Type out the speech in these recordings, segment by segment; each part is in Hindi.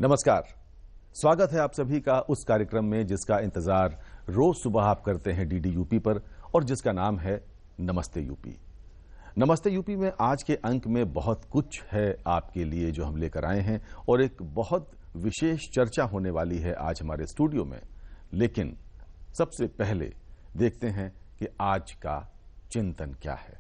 नमस्कार, स्वागत है आप सभी का उस कार्यक्रम में जिसका इंतजार रोज सुबह आप करते हैं डीडी यूपी पर और जिसका नाम है नमस्ते यूपी। नमस्ते यूपी में आज के अंक में बहुत कुछ है आपके लिए जो हम लेकर आए हैं और एक बहुत विशेष चर्चा होने वाली है आज हमारे स्टूडियो में। लेकिन सबसे पहले देखते हैं कि आज का चिंतन क्या है।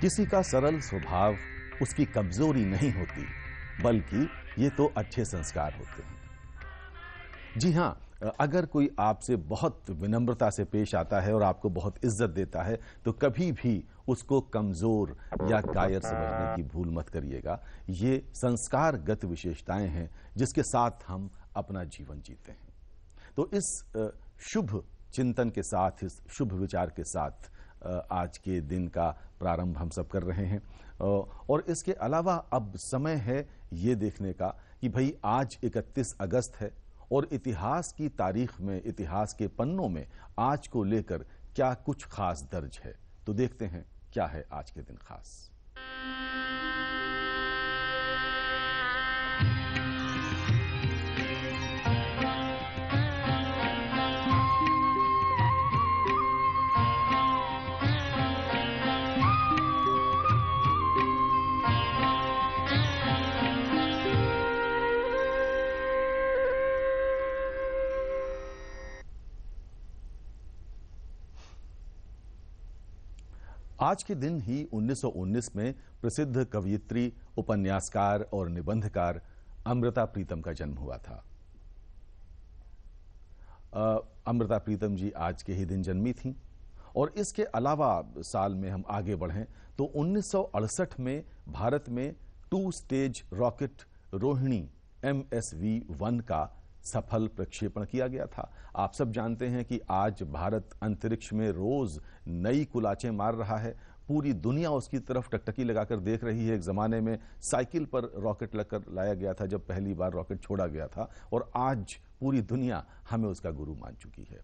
किसी का सरल स्वभाव उसकी कमजोरी नहीं होती, बल्कि ये तो अच्छे संस्कार होते हैं। जी हां, अगर कोई आपसे बहुत विनम्रता से पेश आता है और आपको बहुत इज्जत देता है तो कभी भी उसको कमजोर या कायर समझने की भूल मत करिएगा। ये संस्कारगत विशेषताएं हैं जिसके साथ हम अपना जीवन जीते हैं। तो इस शुभ चिंतन के साथ, इस शुभ विचार के साथ आज के दिन का प्रारंभ हम सब कर रहे हैं। और इसके अलावा अब समय है ये देखने का कि भाई आज 31 अगस्त है और इतिहास की तारीख में, इतिहास के पन्नों में आज को लेकर क्या कुछ खास दर्ज है। तो देखते हैं क्या है आज के दिन खास। आज के दिन ही 1919 में प्रसिद्ध कवयित्री, उपन्यासकार और निबंधकार अमृता प्रीतम का जन्म हुआ था। अमृता प्रीतम जी आज के ही दिन जन्मी थीं। और इसके अलावा साल में हम आगे बढ़ें तो 1968 में भारत में 2 स्टेज रॉकेट रोहिणी MSV-1 का सफल प्रक्षेपण किया गया था। आप सब जानते हैं कि आज भारत अंतरिक्ष में रोज नई कुलाचें मार रहा है। पूरी दुनिया उसकी तरफ टकटकी लगाकर देख रही है। एक जमाने में साइकिल पर रॉकेट लगकर लाया गया था जब पहली बार रॉकेट छोड़ा गया था, और आज पूरी दुनिया हमें उसका गुरु मान चुकी है।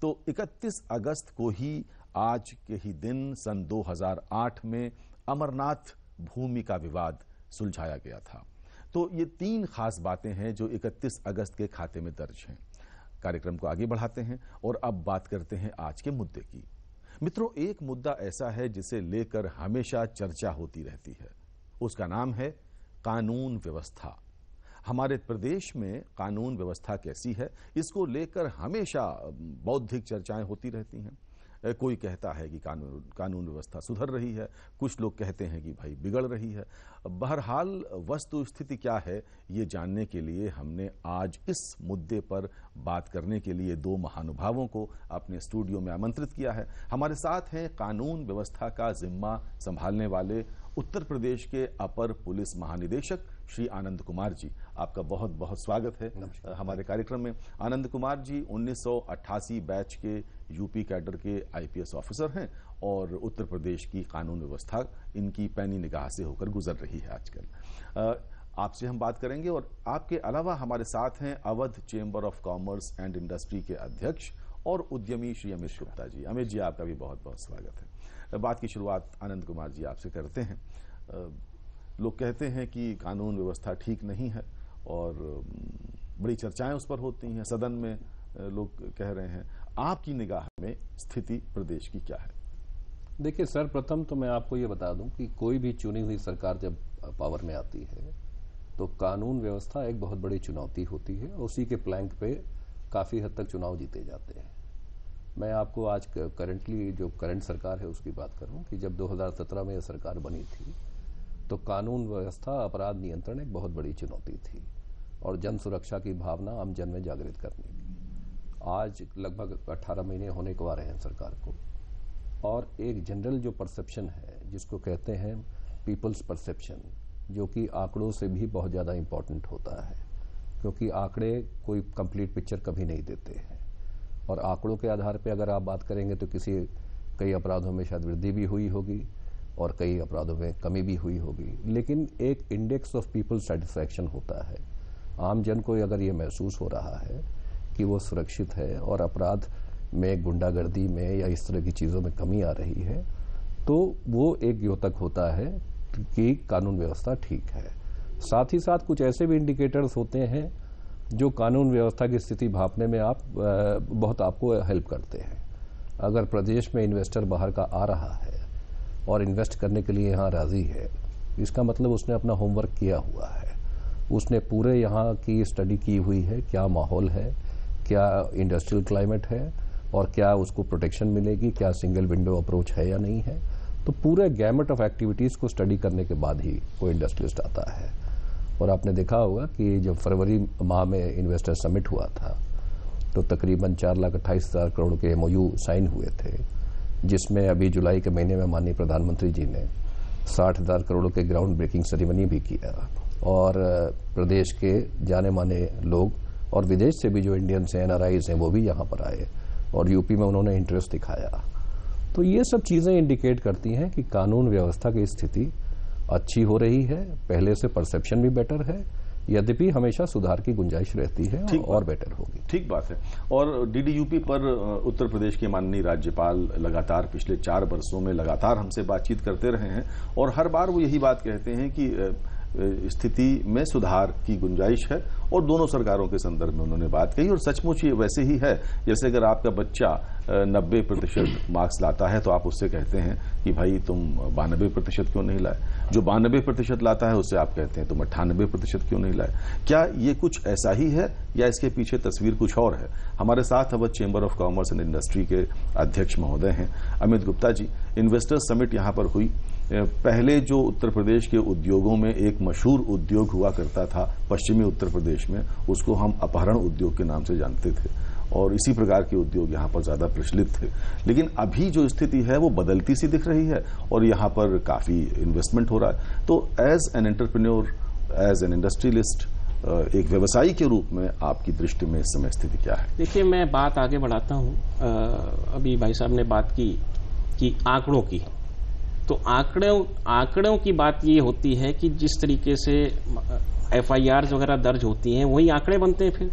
तो 31 अगस्त को ही, आज के ही दिन सन 2008 में अमरनाथ भूमि का विवाद सुलझाया गया था। तो ये 3 खास बातें हैं जो 31 अगस्त के खाते में दर्ज हैं। कार्यक्रम को आगे बढ़ाते हैं और अब बात करते हैं आज के मुद्दे की। मित्रों, एक मुद्दा ऐसा है जिसे लेकर हमेशा चर्चा होती रहती है। उसका नाम है कानून व्यवस्था। हमारे प्रदेश में कानून व्यवस्था कैसी है, इसको लेकर हमेशा बौद्धिक चर्चाएं होती रहती हैं। कोई कहता है कि कानून व्यवस्था सुधर रही है, कुछ लोग कहते हैं कि भाई बिगड़ रही है। बहरहाल वस्तु स्थिति क्या है, ये जानने के लिए हमने आज इस मुद्दे पर बात करने के लिए 2 महानुभावों को अपने स्टूडियो में आमंत्रित किया है। हमारे साथ हैं कानून व्यवस्था का जिम्मा संभालने वाले उत्तर प्रदेश के अपर पुलिस महानिदेशक श्री आनंद कुमार जी। आपका बहुत बहुत स्वागत है हमारे कार्यक्रम में। आनंद कुमार जी 1988 बैच के यूपी कैडर के IPS ऑफिसर हैं और उत्तर प्रदेश की कानून व्यवस्था इनकी पैनी निगाह से होकर गुजर रही है आजकल। आपसे हम बात करेंगे। और आपके अलावा हमारे साथ हैं Awadh chamber of commerce and industry के अध्यक्ष और उद्यमी श्री अमित गुप्ता जी। अमित जी, आपका भी बहुत बहुत स्वागत है। बात की शुरुआत आनंद कुमार जी आपसे करते हैं। लोग कहते हैं कि कानून व्यवस्था ठीक नहीं है और बड़ी चर्चाएं उस पर होती हैं, सदन में लोग कह रहे हैं। आपकी निगाह में स्थिति प्रदेश की क्या है? देखिए, सर्वप्रथम तो मैं आपको ये बता दूं कि कोई भी चुनी हुई सरकार जब पावर में आती है तो कानून व्यवस्था एक बहुत बड़ी चुनौती होती है और उसी के प्लैंक पे काफ़ी हद तक चुनाव जीते जाते हैं। मैं आपको आज करंटली जो करंट सरकार है उसकी बात करूं कि जब 2017 में यह सरकार बनी थी तो कानून व्यवस्था, अपराध नियंत्रण एक बहुत बड़ी चुनौती थी और जन सुरक्षा की भावना आम जन में जागृत करनी थी। आज लगभग 18 महीने होने को आ रहे हैं सरकार को, और एक जनरल जो परसेप्शन है जिसको कहते हैं पीपल्स परसेप्शन, जो कि आंकड़ों से भी बहुत ज़्यादा इम्पोर्टेंट होता है, क्योंकि आंकड़े कोई कंप्लीट पिक्चर कभी नहीं देते हैं। और आंकड़ों के आधार पे अगर आप बात करेंगे तो कई अपराधों में शायद वृद्धि भी हुई होगी और कई अपराधों में कमी भी हुई होगी, लेकिन एक इंडेक्स ऑफ पीपल सेटिस्फैक्शन होता है। आम जन को अगर ये महसूस हो रहा है कि वो सुरक्षित है और अपराध में, गुंडागर्दी में या इस तरह की चीज़ों में कमी आ रही है, तो वो एक द्योतक होता है कि कानून व्यवस्था ठीक है। साथ ही साथ कुछ ऐसे भी इंडिकेटर्स होते हैं जो कानून व्यवस्था की स्थिति भांपने में बहुत आपको हेल्प करते हैं। अगर प्रदेश में इन्वेस्टर बाहर का आ रहा है और इन्वेस्ट करने के लिए यहाँ राजी है, इसका मतलब उसने अपना होमवर्क किया हुआ है, उसने पूरे यहाँ की स्टडी की हुई है, क्या माहौल है, क्या इंडस्ट्रियल क्लाइमेट है और क्या उसको प्रोटेक्शन मिलेगी, क्या सिंगल विंडो अप्रोच है या नहीं है। तो पूरे गैमेट ऑफ एक्टिविटीज़ को स्टडी करने के बाद ही कोई इंडस्ट्रियलिस्ट आता है। और आपने देखा होगा कि जब फरवरी माह में इन्वेस्टर समिट हुआ था तो तकरीबन 4,28,000 करोड़ के MOU साइन हुए थे, जिसमें अभी जुलाई के महीने में माननीय प्रधानमंत्री जी ने 60,000 करोड़ के ग्राउंड ब्रेकिंग सेरेमनी भी किया और प्रदेश के जाने माने लोग और विदेश से भी जो इंडियंस हैं, NRIs हैं, वो भी यहाँ पर आए और यूपी में उन्होंने इंटरेस्ट दिखाया। तो ये सब चीज़ें इंडिकेट करती हैं कि कानून व्यवस्था की स्थिति अच्छी हो रही है, पहले से परसेप्शन भी बेटर है, यद्यपि हमेशा सुधार की गुंजाइश रहती है और बेटर होगी। ठीक बात है। और DDUP पर उत्तर प्रदेश के माननीय राज्यपाल लगातार पिछले 4 वर्षों में लगातार हमसे बातचीत करते रहे हैं और हर बार वो यही बात कहते हैं कि स्थिति में सुधार की गुंजाइश है और दोनों सरकारों के संदर्भ में उन्होंने बात कही। और सचमुच ये वैसे ही है जैसे अगर आपका बच्चा 90% मार्क्स लाता है तो आप उससे कहते हैं कि भाई तुम 92% क्यों नहीं लाए। जो 92% लाता है उससे आप कहते हैं तुम 98% क्यों नहीं लाए। क्या ये कुछ ऐसा ही है या इसके पीछे तस्वीर कुछ और है? हमारे साथ Awadh chamber of commerce and industry के अध्यक्ष महोदय हैं अमित गुप्ता जी। इन्वेस्टर्स समिट यहां पर हुई। पहले जो उत्तर प्रदेश के उद्योगों में एक मशहूर उद्योग हुआ करता था पश्चिमी उत्तर प्रदेश में, उसको हम अपहरण उद्योग के नाम से जानते थे और इसी प्रकार के उद्योग यहां पर ज्यादा प्रचलित थे। लेकिन अभी जो स्थिति है वो बदलती सी दिख रही है और यहां पर काफी इन्वेस्टमेंट हो रहा है। तो as an entrepreneur, as an industrialist, एक व्यवसायी के रूप में आपकी दृष्टि में इस समय स्थिति क्या है? देखिए, मैं बात आगे बढ़ाता हूं। अभी भाई साहब ने बात की कि आंकड़ों की, तो आंकड़ों की बात ये होती है कि जिस तरीके से FIRs वगैरह दर्ज होती हैं वही आंकड़े बनते हैं। फिर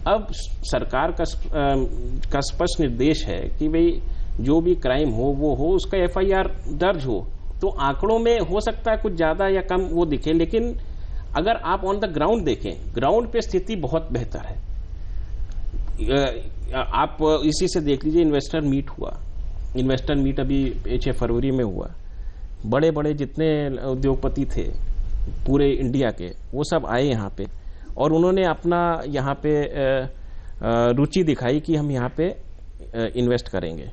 अब सरकार का स्पष्ट निर्देश है कि भाई जो भी क्राइम हो वो हो, उसका FIR दर्ज हो। तो आंकड़ों में हो सकता है कुछ ज्यादा या कम वो दिखे, लेकिन अगर आप ऑन द ग्राउंड देखें, ग्राउंड पे स्थिति बहुत बेहतर है। आप इसी से देख लीजिए, इन्वेस्टर मीट हुआ, इन्वेस्टर मीट अभी 6 फरवरी में हुआ। बड़े बड़े जितने उद्योगपति थे पूरे इंडिया के, वो सब आए यहाँ पे और उन्होंने अपना यहाँ पे रुचि दिखाई कि हम यहाँ पे इन्वेस्ट करेंगे।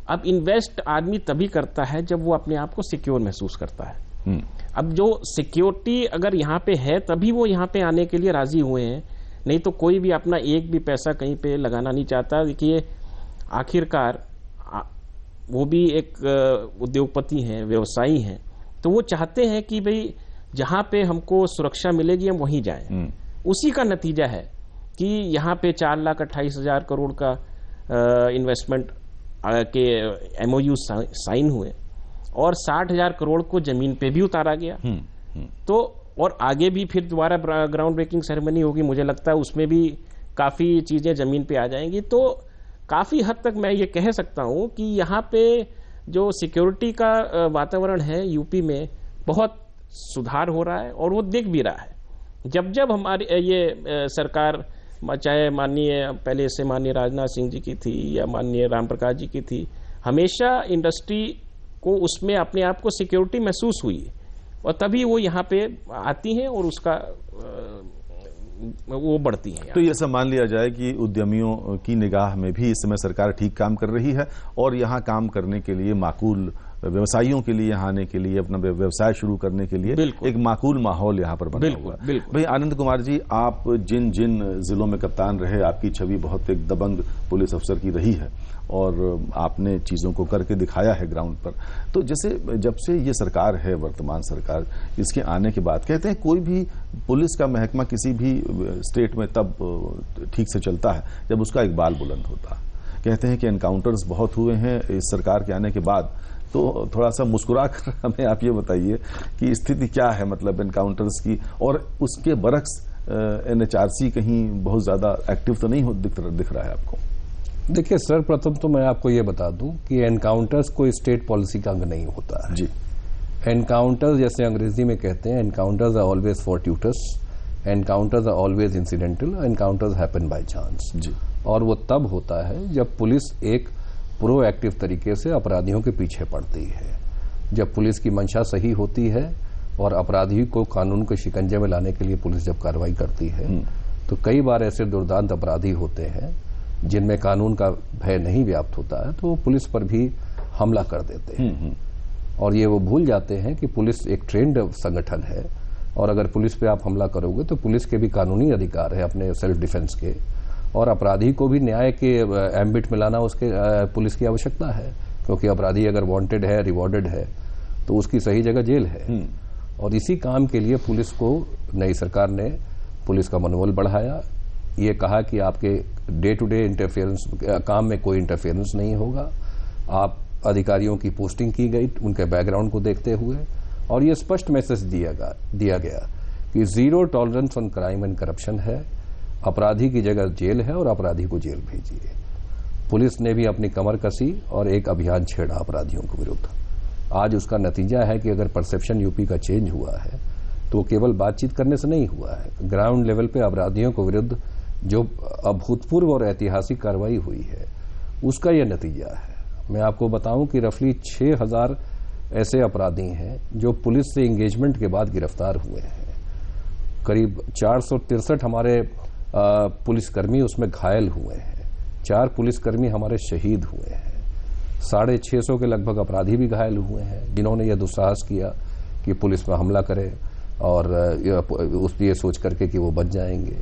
अब इन्वेस्ट आदमी तभी करता है जब वो अपने आप को सिक्योर महसूस करता है। अब जो सिक्योरिटी अगर यहाँ पे है तभी वो यहाँ पे आने के लिए राजी हुए हैं, नहीं तो कोई भी अपना एक भी पैसा कहीं पे लगाना नहीं चाहता। देखिए, आखिरकार वो भी एक उद्योगपति हैं, व्यवसायी हैं, तो वो चाहते हैं कि भाई जहां पे हमको सुरक्षा मिलेगी हम वहीं जाएं। उसी का नतीजा है कि यहाँ पे 4,28,000 करोड़ का इन्वेस्टमेंट के MOU साइन हुए और 60,000 करोड़ को जमीन पे भी उतारा गया। तो और आगे भी फिर दोबारा ग्राउंड ब्रेकिंग सेरेमनी होगी, मुझे लगता है उसमें भी काफी चीजें जमीन पे आ जाएंगी। तो काफी हद तक मैं ये कह सकता हूं कि यहाँ पे जो सिक्योरिटी का वातावरण है यूपी में बहुत सुधार हो रहा है और वो दिख भी रहा है। जब जब हमारी ये सरकार, चाहे पहले से माननीय राजनाथ सिंह जी की थी या माननीय राम प्रकाश जी की थी, हमेशा इंडस्ट्री को उसमें अपने आप को सिक्योरिटी महसूस हुई और तभी वो यहाँ पे आती हैं और उसका वो बढ़ती हैं। तो ये सब मान लिया जाए कि उद्यमियों की निगाह में भी इस समय सरकार ठीक काम कर रही है और यहाँ काम करने के लिए माकूल, व्यवसायियों के लिए यहाँ आने के लिए, अपना व्यवसाय शुरू करने के लिए एक माकूल माहौल यहाँ पर बना हुआ है। भाई आनंद कुमार जी, आप जिन जिन जिलों में कप्तान रहे, आपकी छवि बहुत एक दबंग पुलिस अफसर की रही है और आपने चीजों को करके दिखाया है ग्राउंड पर। तो जैसे जब से ये सरकार है, वर्तमान सरकार, इसके आने के बाद कहते हैं कोई भी पुलिस का महकमा किसी भी स्टेट में तब ठीक से चलता है जब उसका इकबाल बुलंद होता है। कहते हैं कि एनकाउंटर्स बहुत हुए हैं इस सरकार के आने के बाद। तो थोड़ा सा मुस्कुरा कर हमें आप ये बताइए कि स्थिति क्या है, मतलब एनकाउंटर्स की, और उसके बरक्स एनएचआरसी कहीं बहुत ज्यादा एक्टिव तो नहीं दिख रहा है आपको? देखिए सर, प्रथम तो मैं आपको ये बता दूं कि एनकाउंटर्स कोई स्टेट पॉलिसी का अंग नहीं होता है जी। एनकाउंटर्स जैसे अंग्रेजी में कहते हैं, encounters are always fortuitous, encounters are always incidental, encounters happen by chance जी। और वो तब होता है जब पुलिस एक प्रोएक्टिव तरीके से अपराधियों के पीछे पड़ती है, जब पुलिस की मंशा सही होती है और अपराधी को कानून के शिकंजे में लाने के लिए पुलिस जब कार्रवाई करती है। तो कई बार ऐसे दुर्दांत अपराधी होते हैं जिनमें कानून का भय नहीं व्याप्त होता है, तो वो पुलिस पर भी हमला कर देते हैं। और ये वो भूल जाते हैं कि पुलिस एक ट्रेंड संगठन है और अगर पुलिस पे आप हमला करोगे तो पुलिस के भी कानूनी अधिकार है अपने सेल्फ डिफेंस के, और अपराधी को भी न्याय के एम्बिट में लाना उसके पुलिस की आवश्यकता है, क्योंकि अपराधी अगर वांटेड है, रिवॉर्डेड है, तो उसकी सही जगह जेल है। और इसी काम के लिए पुलिस को नई सरकार ने पुलिस का मनोबल बढ़ाया, ये कहा कि आपके डे टू डे इंटरफेरेंस काम में कोई इंटरफेरेंस नहीं होगा। आप अधिकारियों की पोस्टिंग की गई उनके बैकग्राउंड को देखते हुए, और ये स्पष्ट मैसेज दिया गया कि zero tolerance on crime and corruption है, अपराधी की जगह जेल है और अपराधी को जेल भेजिए। पुलिस ने भी अपनी कमर कसी और एक अभियान छेड़ा अपराधियों के विरुद्ध। आज उसका नतीजा है कि अगर परसेप्शन यूपी का चेंज हुआ है तो केवल बातचीत करने से नहीं हुआ है, ग्राउंड लेवल पे अपराधियों के विरुद्ध जो अभूतपूर्व और ऐतिहासिक कार्रवाई हुई है उसका यह नतीजा है। मैं आपको बताऊं कि रफली 6000 ऐसे अपराधी हैं जो पुलिस से एंगेजमेंट के बाद गिरफ्तार हुए हैं। करीब 463 हमारे पुलिसकर्मी उसमें घायल हुए हैं, 4 पुलिसकर्मी हमारे शहीद हुए हैं, 650 के लगभग अपराधी भी घायल हुए हैं जिन्होंने यह दुस्साहस किया कि पुलिस पर हमला करे और ये सोच करके कि वो बच जाएंगे।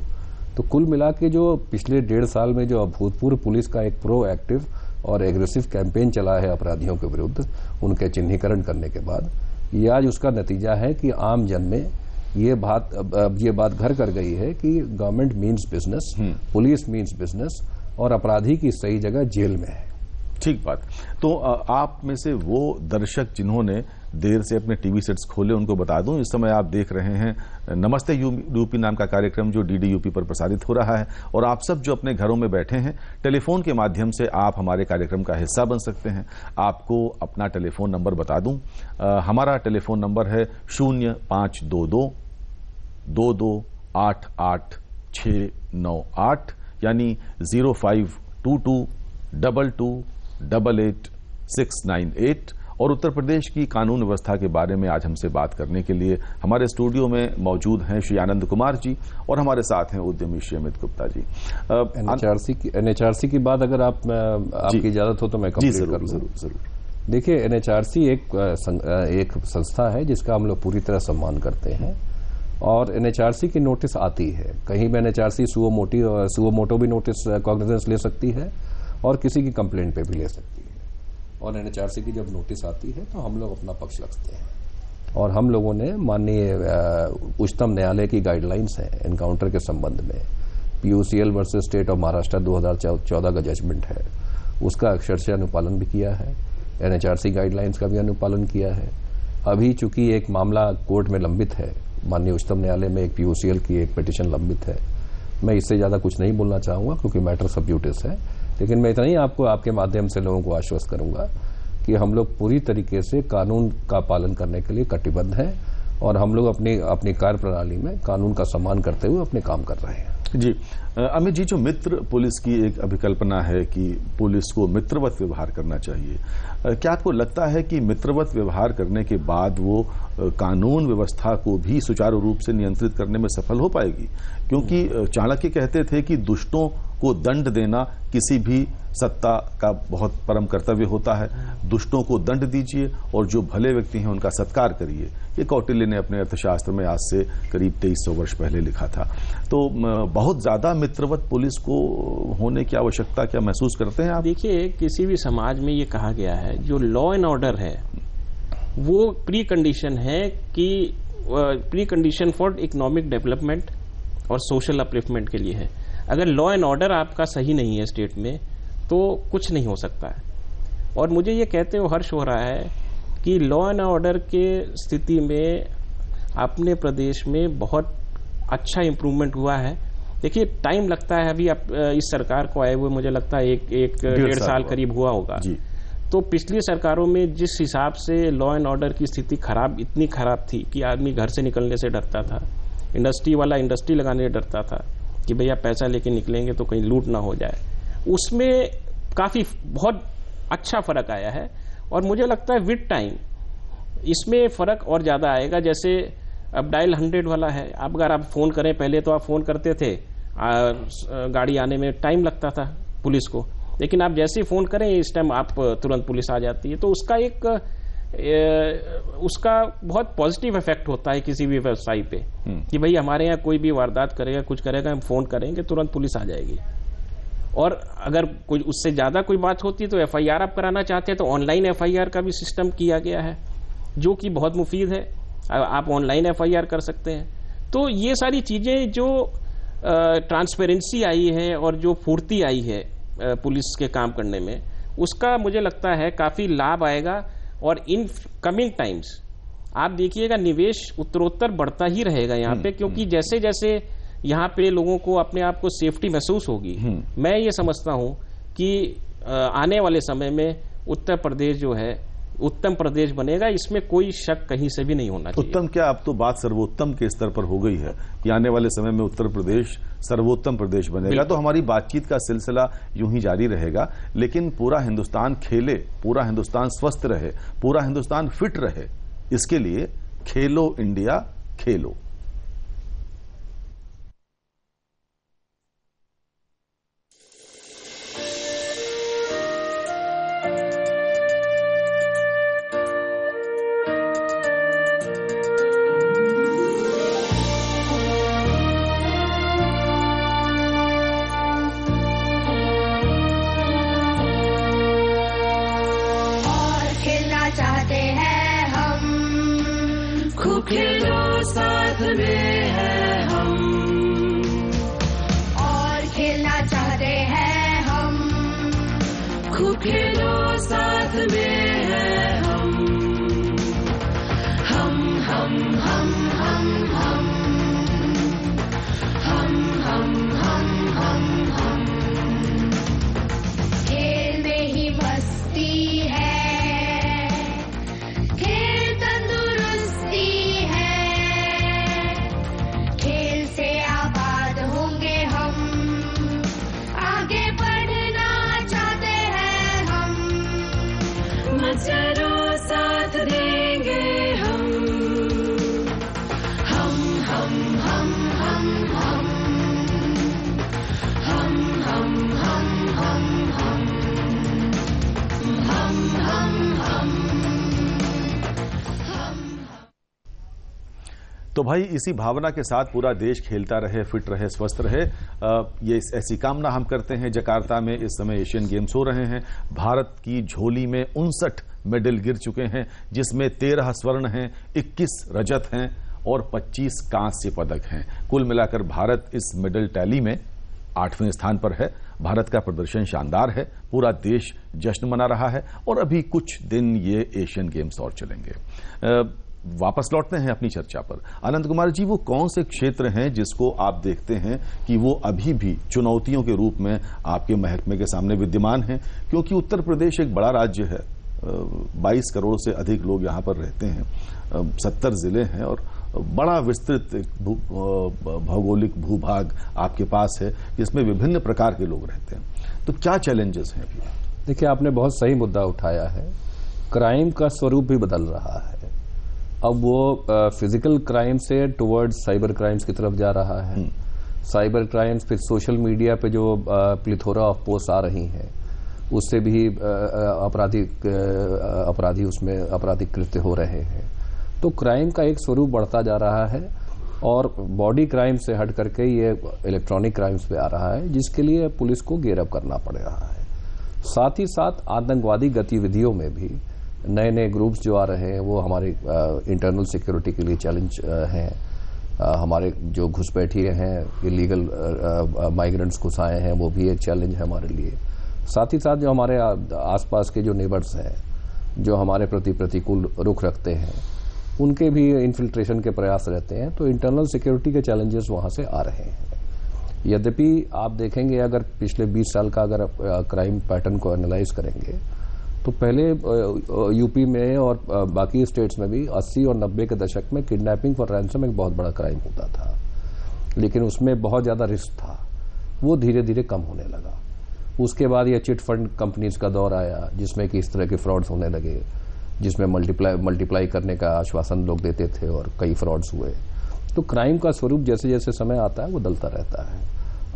तो कुल मिला के जो पिछले 1.5 साल में जो अभूतपूर्व पुलिस का एक प्रोएक्टिव और एग्रेसिव कैंपेन चला है अपराधियों के विरुद्ध उनके चिन्हीकरण करने के बाद, ये आज उसका नतीजा है कि आम जन में ये बात घर कर गई है कि government means business, police means business, और अपराधी की सही जगह जेल में है। ठीक बात। तो आप में से वो दर्शक जिन्होंने देर से अपने टीवी सेट्स खोले उनको बता दूं, इस समय आप देख रहे हैं नमस्ते यूपी नाम का कार्यक्रम जो डीडी यूपी पर प्रसारित हो रहा है, और आप सब जो अपने घरों में बैठे हैं टेलीफोन के माध्यम से आप हमारे कार्यक्रम का हिस्सा बन सकते हैं। आपको अपना टेलीफोन नंबर बता दूं, हमारा टेलीफोन नंबर है 0522 2288 यानी 05222288 और उत्तर प्रदेश की कानून व्यवस्था के बारे में आज हमसे बात करने के लिए हमारे स्टूडियो में मौजूद हैं श्री आनंद कुमार जी और हमारे साथ हैं उद्यमी श्री अमित गुप्ता जी। एनएचआरसी की बात अगर आपकी इजाजत हो तो मैं कंप्लीट कर लूं। जरूर। देखिए, एनएचआरसी एक संस्था है जिसका हम लोग पूरी तरह सम्मान करते हैं, और एनएचआरसी की नोटिस आती है कहीं भी एनएचआरसी सुओमोटो भी नोटिस कॉग्निजेंस ले सकती है और किसी की कंप्लेंट पे भी ले सकती है। और एनएचआरसी की जब नोटिस आती है तो हम लोग अपना पक्ष रखते हैं, और हम लोगों ने माननीय उच्चतम न्यायालय की गाइडलाइंस है एनकाउंटर के संबंध में, PUCL versus state of Maharashtra 2014 का जजमेंट है, उसका अक्षरशः अनुपालन भी किया है, एनएचआरसी गाइडलाइंस का भी अनुपालन किया है। अभी चूंकि एक मामला कोर्ट में लंबित है, माननीय उच्चतम न्यायालय में एक पीयूसीएल की एक पिटीशन लंबित है, मैं इससे ज्यादा कुछ नहीं बोलना चाहूंगा क्योंकि मैटर सब ज्यूडिस है, लेकिन मैं इतना ही आपको आपके माध्यम से लोगों को आश्वस्त करूंगा कि हम लोग पूरी तरीके से कानून का पालन करने के लिए कटिबद्ध हैं और हम लोग अपनी कार्यप्रणाली में कानून का सम्मान करते हुए अपने काम कर रहे हैं। जी अमित जी, जो मित्र पुलिस की एक अभिकल्पना है कि पुलिस को मित्रवत व्यवहार करना चाहिए, क्या आपको लगता है कि मित्रवत व्यवहार करने के बाद वो कानून व्यवस्था को भी सुचारू रूप से नियंत्रित करने में सफल हो पाएगी? क्योंकि चाणक्य कहते थे कि दुष्टों को दंड देना किसी भी सत्ता का बहुत परम कर्तव्य होता है। दुष्टों को दंड दीजिए और जो भले व्यक्ति हैं उनका सत्कार करिए। ये कौटिल्य ने अपने अर्थशास्त्र में आज से करीब 2300 वर्ष पहले लिखा था। तो बहुत ज्यादा मित्रवत पुलिस को होने की आवश्यकता क्या महसूस करते हैं आप? देखिए, किसी भी समाज में ये कहा गया है जो लॉ एंड ऑर्डर है वो प्री कंडीशन है कि pre condition for economic development और सोशल अपलिफ्टमेंट के लिए है। अगर लॉ एंड ऑर्डर आपका सही नहीं है स्टेट में तो कुछ नहीं हो सकता है। और मुझे ये कहते हुए हर्ष हो रहा है कि लॉ एंड ऑर्डर के स्थिति में अपने प्रदेश में बहुत अच्छा इम्प्रूवमेंट हुआ है। देखिए, टाइम लगता है, अभी इस सरकार को आए हुए मुझे लगता है एक डेढ़ साल करीब हुआ होगा जी। तो पिछली सरकारों में जिस हिसाब से लॉ एंड ऑर्डर की स्थिति इतनी खराब थी कि आदमी घर से निकलने से डरता था, इंडस्ट्री वाला इंडस्ट्री लगाने से डरता था कि भैया पैसा लेके निकलेंगे तो कहीं लूट ना हो जाए, उसमें काफी बहुत अच्छा फर्क आया है। और मुझे लगता है विद टाइम इसमें फर्क और ज्यादा आएगा। जैसे अब डायल 100 वाला है, अब अगर आप फोन करें, पहले तो आप फोन करते थे, गाड़ी आने में टाइम लगता था पुलिस को, लेकिन आप जैसे ही फोन करें इस टाइम आप तुरंत पुलिस आ जाती है। तो उसका बहुत पॉजिटिव इफेक्ट होता है किसी भी व्यवसायी पे कि भाई हमारे यहाँ कोई भी वारदात करेगा, कुछ करेगा, हम फोन करेंगे तुरंत पुलिस आ जाएगी। और अगर कोई उससे ज्यादा कोई बात होती है तो एफआईआर आप कराना चाहते हैं तो ऑनलाइन एफआईआर का भी सिस्टम किया गया है जो कि बहुत मुफीद है। आप ऑनलाइन एफआईआर कर सकते हैं। तो ये सारी चीजें जो ट्रांसपेरेंसी आई है और जो फुर्ती आई है पुलिस के काम करने में, उसका मुझे लगता है काफी लाभ आएगा। और इन कमिंग टाइम्स आप देखिएगा निवेश उत्तरोत्तर बढ़ता ही रहेगा यहाँ पे, क्योंकि जैसे जैसे यहाँ पे लोगों को अपने आप को सेफ्टी महसूस होगी, मैं ये समझता हूँ कि आने वाले समय में उत्तर प्रदेश जो है उत्तम प्रदेश बनेगा। इसमें कोई शक कहीं से भी नहीं होना चाहिए। उत्तम क्या, अब तो बात सर्वोत्तम के स्तर पर हो गई है कि आने वाले समय में उत्तर प्रदेश सर्वोत्तम प्रदेश बनेगा। तो हमारी बातचीत का सिलसिला यूं ही जारी रहेगा, लेकिन पूरा हिंदुस्तान खेले, पूरा हिंदुस्तान स्वस्थ रहे, पूरा हिंदुस्तान फिट रहे, इसके लिए खेलो इंडिया खेलो। खेलो साथ में है हम, और खेलना चाहते हैं हम। खूब खेलो साथ में है हम, हम हम हम हम हम हम हम हम हम हम। खेल में ही मस्ती है, जरूर साथ देंगे हम, हम हम हम हम हम हम हम हम हम हम हम हम। तो भाई इसी भावना के साथ पूरा देश खेलता रहे, फिट रहे, स्वस्थ रहे, ये ऐसी कामना हम करते हैं। जकार्ता में इस समय एशियन गेम्स हो रहे हैं। भारत की झोली में 59 मेडल गिर चुके हैं, जिसमें 13 स्वर्ण हैं, 21 रजत हैं और 25 कांस्य पदक हैं। कुल मिलाकर भारत इस मेडल टैली में 8वें स्थान पर है। भारत का प्रदर्शन शानदार है, पूरा देश जश्न मना रहा है और अभी कुछ दिन ये एशियन गेम्स और चलेंगे। वापस लौटते हैं अपनी चर्चा पर। अनंत कुमार जी, वो कौन से क्षेत्र हैं जिसको आप देखते हैं कि वो अभी भी चुनौतियों के रूप में आपके महकमे के सामने विद्यमान हैं? क्योंकि उत्तर प्रदेश एक बड़ा राज्य है, 22 करोड़ से अधिक लोग यहाँ पर रहते हैं, 70 जिले हैं और बड़ा विस्तृत भौगोलिक भूभाग आपके पास है, जिसमें विभिन्न प्रकार के लोग रहते हैं, तो क्या चैलेंजेस हैं अभी? देखिए, आपने बहुत सही मुद्दा उठाया है। क्राइम का स्वरूप भी बदल रहा है। अब वो फिजिकल क्राइम से टुवर्ड्स साइबर क्राइम्स की तरफ जा रहा है। साइबर क्राइम्स फिर सोशल मीडिया पे जो प्लिथोरा ऑफ पोस्ट आ रही हैं, उससे भी अपराधी उसमें आपराधिक कृत्य हो रहे हैं। तो क्राइम का एक स्वरूप बढ़ता जा रहा है और बॉडी क्राइम से हट करके ये इलेक्ट्रॉनिक क्राइम्स पे आ रहा है, जिसके लिए पुलिस को गियर अप करना पड़ रहा है। साथ ही साथ आतंकवादी गतिविधियों में भी नए नए ग्रुप्स जो आ रहे हैं, वो हमारी इंटरनल सिक्योरिटी के लिए चैलेंज हैं। हमारे जो घुसपैठिए हैं, इलीगल माइग्रेंट्स घुस आए हैं, वो भी एक चैलेंज है हमारे लिए। साथ ही साथ जो हमारे आसपास के जो नेबर्स हैं, जो हमारे प्रति प्रतिकूल रुख रखते हैं, उनके भी इन्फिल्ट्रेशन के प्रयास रहते हैं। तो इंटरनल सिक्योरिटी के चैलेंजेस वहां से आ रहे हैं। यद्यपि आप देखेंगे, अगर पिछले 20 साल का अगर क्राइम पैटर्न को एनालाइज करेंगे, तो पहले यूपी में और बाकी स्टेट्स में भी 80 और 90 के दशक में किडनैपिंग फॉर रैंसम एक बहुत बड़ा क्राइम होता था, लेकिन उसमें बहुत ज्यादा रिस्क था। वो धीरे धीरे कम होने लगा। उसके बाद ये चिट फंड कंपनीज का दौर आया, जिसमें कि इस तरह के फ्रॉड्स होने लगे, जिसमें मल्टीप्लाई करने का आश्वासन लोग देते थे और कई फ्रॉड्स हुए। तो क्राइम का स्वरूप जैसे जैसे समय आता है वो बदलता रहता है।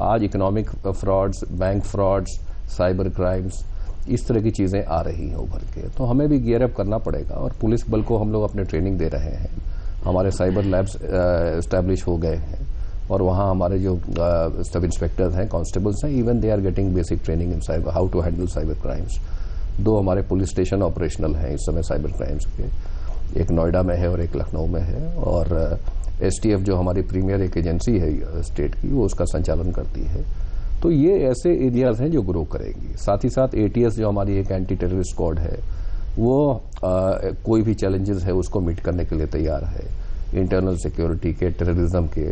आज economic frauds, bank frauds, cyber crimes, इस तरह की चीजें आ रही हैं उभर के। तो हमें भी गियर अप करना पड़ेगा और पुलिस बल को हम लोग अपने ट्रेनिंग दे रहे हैं। हमारे साइबर लैब्स एस्टैब्लिश हो गए हैं और वहां हमारे जो सब इंस्पेक्टर्स हैं, कांस्टेबल्स हैं, even they are getting basic training in cyber, how to handle cyber crimes. 2 हमारे पुलिस स्टेशन ऑपरेशनल हैं इस समय साइबर क्राइम्स के, एक नोएडा में है और एक लखनऊ में है। और एसटीएफ जो हमारी प्रीमियर एक एजेंसी है स्टेट की, वो उसका संचालन करती है। तो ये ऐसे एरियाज हैं जो ग्रो करेंगी। साथ ही साथ एटीएस जो हमारी एक एंटी टेररिस्ट स्क्वाड है, वो कोई भी चैलेंजेस है उसको मीट करने के लिए तैयार है। इंटरनल सिक्योरिटी के, टेररिज्म के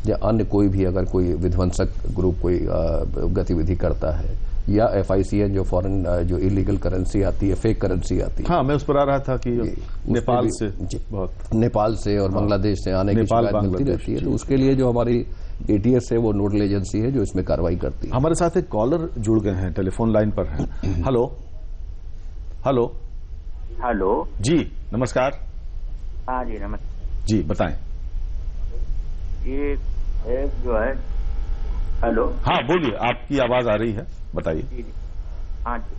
या अन्य कोई भी अगर कोई विध्वंसक ग्रुप कोई गतिविधि करता है, या FICN जो फॉरेन जो इलीगल करेंसी आती है, फेक करेंसी आती है। हाँ, मैं उस पर आ रहा था कि नेपाल से नेपाल से और बांग्लादेश से आने की शिकायत मिलती रहती है। तो उसके लिए जो हमारी ATS है, वो नोडल एजेंसी है जो इसमें कार्रवाई करती है। हमारे साथ एक कॉलर जुड़ गए हैं, टेलीफोन लाइन पर हैं। हेलो हेलो हेलो जी, नमस्कार। हाँ जी, नमस्कार जी, बताएं। ये एक जो है, हेलो, हाँ बोलिए, आपकी आवाज आ रही है, बताइए। जी, हाँ जी,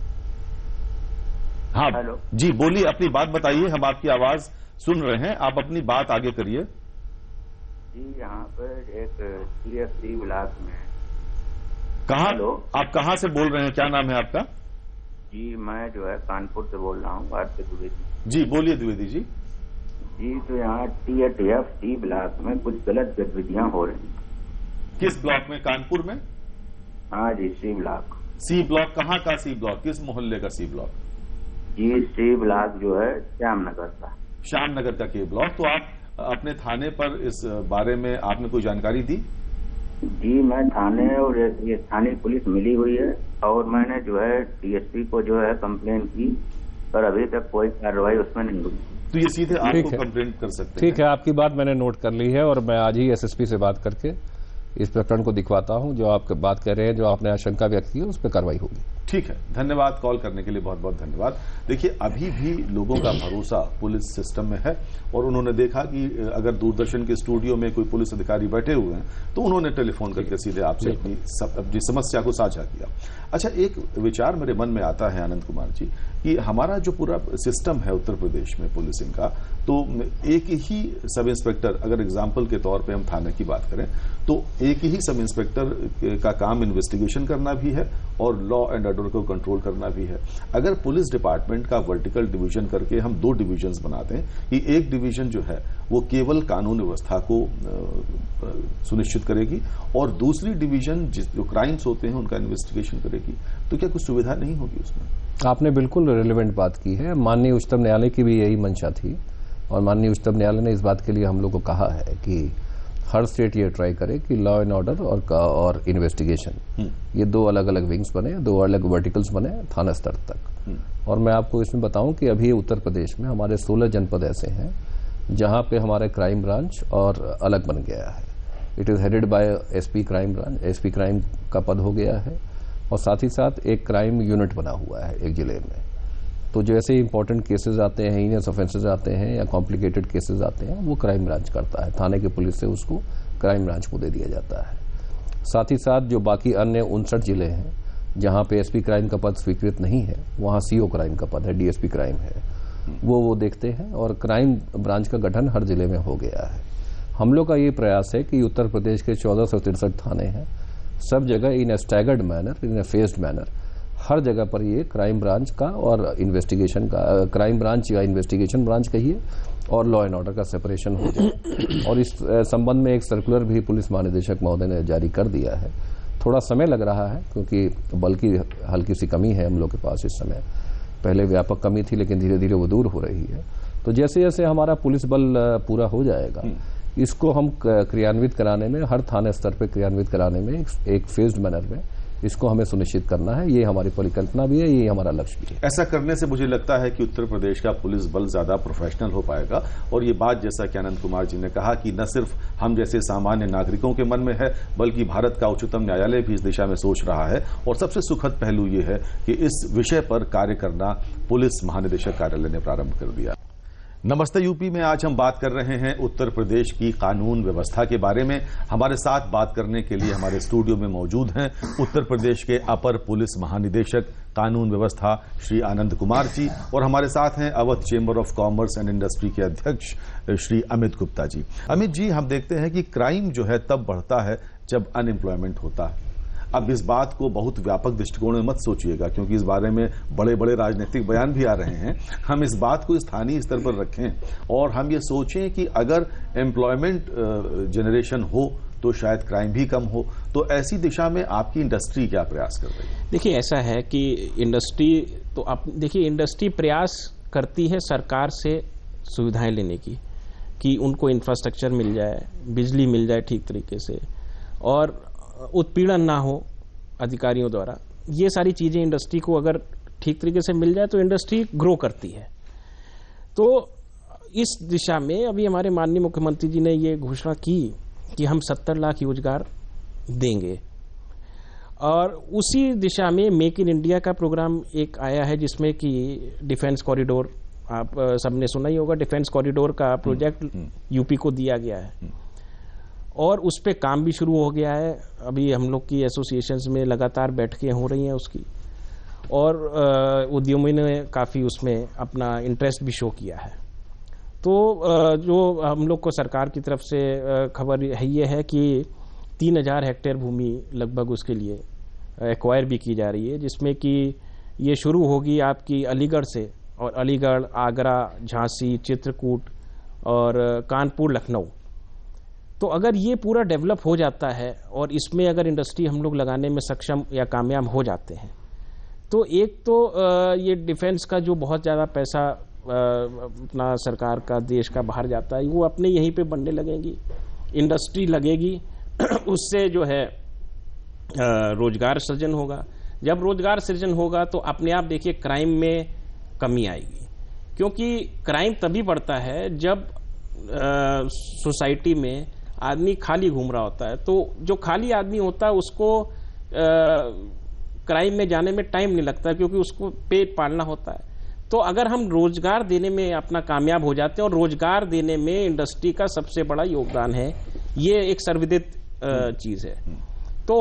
हाँ हेलो जी, बोलिए, अपनी बात बताइए, हम आपकी आवाज सुन रहे हैं, आप अपनी बात आगे करिए। जी, यहाँ पर एक CFC ब्लॉक में। कहाँ? हेलो, आप कहाँ से बोल रहे हैं, क्या नाम है आपका? जी, मैं जो है कानपुर से बोल रहा हूँ, भारत द्विवेदी जी, बोलिए द्विवेदी जी। जी, तो यहाँ TFC ब्लॉक में कुछ गलत गतिविधियाँ हो रही हैं। किस ब्लॉक में? कानपुर में? हाँ जी, C ब्लॉक। सी ब्लॉक कहाँ का सी ब्लॉक? किस मोहल्ले का सी ब्लॉक? जी, C ब्लॉक जो है श्यामनगर का। श्यामनगर का के ब्लॉक। तो आप अपने थाने पर इस बारे में आपने कोई जानकारी दी? जी, मैं थाने और ये स्थानीय पुलिस मिली हुई है और मैंने जो है DSP को जो है कंप्लेन की, पर अभी तक कोई कार्रवाई उसमें नहीं हुई। तो ये सीधे आपको कंप्लेंट कर सकते हैं। ठीक है, आपकी बात मैंने नोट कर ली है और मैं आज ही SSP से बात करके इस प्रकरण को दिखवाता हूं। जो आप बात कर रहे हैं, जो आपने आशंका व्यक्त की है, उस पर कार्रवाई होगी। ठीक है, धन्यवाद, कॉल करने के लिए बहुत बहुत धन्यवाद। देखिए, अभी भी लोगों का भरोसा पुलिस सिस्टम में है और उन्होंने देखा कि अगर दूरदर्शन के स्टूडियो में कोई पुलिस अधिकारी बैठे हुए हैं तो उन्होंने टेलीफोन करके सीधे आपसे अपनी समस्या को साझा किया। अच्छा, एक विचार मेरे मन में आता है आनंद कुमार जी, कि हमारा जो पूरा सिस्टम है उत्तर प्रदेश में पुलिसिंग का, तो एक ही सब इंस्पेक्टर, अगर एग्जाम्पल के तौर पे हम थाने की बात करें, तो एक ही सब इंस्पेक्टर का काम इन्वेस्टिगेशन करना भी है और लॉ एंड ऑर्डर को कंट्रोल करना भी है। अगर पुलिस डिपार्टमेंट का वर्टिकल डिवीजन करके हम 2 डिवीजन्स बनाते हैं कि एक डिवीजन जो है वो केवल कानून व्यवस्था को सुनिश्चित करेगी और दूसरी डिवीजन जो क्राइम्स होते हैं उनका इन्वेस्टिगेशन करेगी, तो क्या कुछ सुविधा नहीं होगी उसमें? आपने बिल्कुल रिलेवेंट बात की है। माननीय उच्चतम न्यायालय की भी यही मंशा थी और माननीय उच्चतम न्यायालय ने इस बात के लिए हम लोग को कहा है कि हर स्टेट ये ट्राई करे कि लॉ एंड ऑर्डर और इन्वेस्टिगेशन, ये 2 अलग अलग विंग्स बने, 2 अलग वर्टिकल्स बने थाना स्तर तक। और मैं आपको इसमें बताऊं कि अभी उत्तर प्रदेश में हमारे 16 जनपद ऐसे हैं जहां पे हमारा क्राइम ब्रांच और अलग बन गया है। It is headed by SP crime branch, SP crime का पद हो गया है और साथ ही साथ एक क्राइम यूनिट बना हुआ है एक जिले में। तो जैसे इंपॉर्टेंट केसेस आते हैं, हीनियस ऑफेंसेस आते हैं या कॉम्प्लिकेटेड केसेस आते हैं, वो क्राइम ब्रांच करता है। थाने के पुलिस से उसको क्राइम ब्रांच को दे दिया जाता है। साथ ही साथ जो बाकी अन्य 59 जिले हैं जहां पे एसपी क्राइम का पद स्वीकृत नहीं है, वहां सीओ क्राइम का पद है, डीएसपी क्राइम है, वो देखते हैं और क्राइम ब्रांच का गठन हर जिले में हो गया है। हम लोग का ये प्रयास है कि उत्तर प्रदेश के 1463 थाने हैं, सब जगह इन ए स्टैगर्ड मैनर, इन ए फेज्ड मैनर, हर जगह पर ये क्राइम ब्रांच का और इन्वेस्टिगेशन का, क्राइम ब्रांच या इन्वेस्टिगेशन ब्रांच कहिए, और लॉ एंड ऑर्डर का सेपरेशन हो जाए। और इस संबंध में एक सर्कुलर भी पुलिस महानिदेशक महोदय ने जारी कर दिया है। थोड़ा समय लग रहा है क्योंकि बल की हल्की सी कमी है हम लोग के पास इस समय। पहले व्यापक कमी थी लेकिन धीरे धीरे वो दूर हो रही है। तो जैसे जैसे हमारा पुलिस बल पूरा हो जाएगा, इसको हम क्रियान्वित कराने में, हर थाने स्तर पर क्रियान्वित कराने में एक फेज्ड मैनर में इसको हमें सुनिश्चित करना है। ये हमारी परिकल्पना भी है, ये हमारा लक्ष्य भी है। ऐसा करने से मुझे लगता है कि उत्तर प्रदेश का पुलिस बल ज्यादा प्रोफेशनल हो पाएगा। और ये बात, जैसा कि आनंद कुमार जी ने कहा, कि न सिर्फ हम जैसे सामान्य नागरिकों के मन में है, बल्कि भारत का उच्चतम न्यायालय भी इस दिशा में सोच रहा है। और सबसे सुखद पहलू ये है कि इस विषय पर कार्य करना पुलिस महानिदेशक कार्यालय ने प्रारंभ कर दिया। नमस्ते यूपी में आज हम बात कर रहे हैं उत्तर प्रदेश की कानून व्यवस्था के बारे में। हमारे साथ बात करने के लिए हमारे स्टूडियो में मौजूद हैं उत्तर प्रदेश के अपर पुलिस महानिदेशक कानून व्यवस्था श्री आनंद कुमार जी, और हमारे साथ हैं Awadh chamber of commerce and industry के अध्यक्ष श्री अमित गुप्ता जी। अमित जी, हम देखते हैं कि क्राइम जो है तब बढ़ता है जब अनएम्प्लॉयमेंट होता है। अब इस बात को बहुत व्यापक दृष्टिकोण में मत सोचिएगा, क्योंकि इस बारे में बड़े बड़े राजनीतिक बयान भी आ रहे हैं। हम इस बात को स्थानीय स्तर पर रखें और हम ये सोचें कि अगर एम्प्लॉयमेंट जनरेशन हो तो शायद क्राइम भी कम हो। तो ऐसी दिशा में आपकी इंडस्ट्री क्या प्रयास कर रही है? देखिए, ऐसा है कि इंडस्ट्री तो आप देखिए, इंडस्ट्री प्रयास करती है सरकार से सुविधाएं लेने की, कि उनको इंफ्रास्ट्रक्चर मिल जाए, बिजली मिल जाए ठीक तरीके से, और उत्पीड़न ना हो अधिकारियों द्वारा। ये सारी चीजें इंडस्ट्री को अगर ठीक तरीके से मिल जाए तो इंडस्ट्री ग्रो करती है। तो इस दिशा में अभी हमारे माननीय मुख्यमंत्री जी ने ये घोषणा की कि हम 70 लाख रोजगार देंगे, और उसी दिशा में मेक इन इंडिया का प्रोग्राम एक आया है, जिसमें कि डिफेंस कॉरिडोर, आप सबने सुना ही होगा, डिफेंस कॉरिडोर का प्रोजेक्ट यूपी को दिया गया है और उस पे काम भी शुरू हो गया है। अभी हम लोग की एसोसिएशंस में लगातार बैठकें हो रही हैं उसकी, और उद्यमियों ने काफ़ी उसमें अपना इंटरेस्ट भी शो किया है। तो जो हम लोग को सरकार की तरफ से खबर है ये है कि 3000 हेक्टेयर भूमि लगभग उसके लिए एक्वायर भी की जा रही है, जिसमें कि ये शुरू होगी आपकी अलीगढ़ से, और अलीगढ़, आगरा, झांसी, चित्रकूट और कानपुर, लखनऊ। तो अगर ये पूरा डेवलप हो जाता है और इसमें अगर इंडस्ट्री हम लोग लगाने में सक्षम या कामयाब हो जाते हैं, तो एक तो ये डिफेंस का जो बहुत ज़्यादा पैसा अपना सरकार का, देश का बाहर जाता है, वो अपने यहीं पे बनने लगेंगी, इंडस्ट्री लगेगी, उससे जो है रोजगार सृजन होगा। जब रोजगार सृजन होगा तो अपने आप देखिए क्राइम में कमी आएगी, क्योंकि क्राइम तभी बढ़ता है जब सोसाइटी में आदमी खाली घूम रहा होता है। तो जो खाली आदमी होता है उसको क्राइम में जाने में टाइम नहीं लगता, क्योंकि उसको पेट पालना होता है। तो अगर हम रोजगार देने में अपना कामयाब हो जाते हैं, और रोजगार देने में इंडस्ट्री का सबसे बड़ा योगदान है, ये एक सर्वविदित चीज है। तो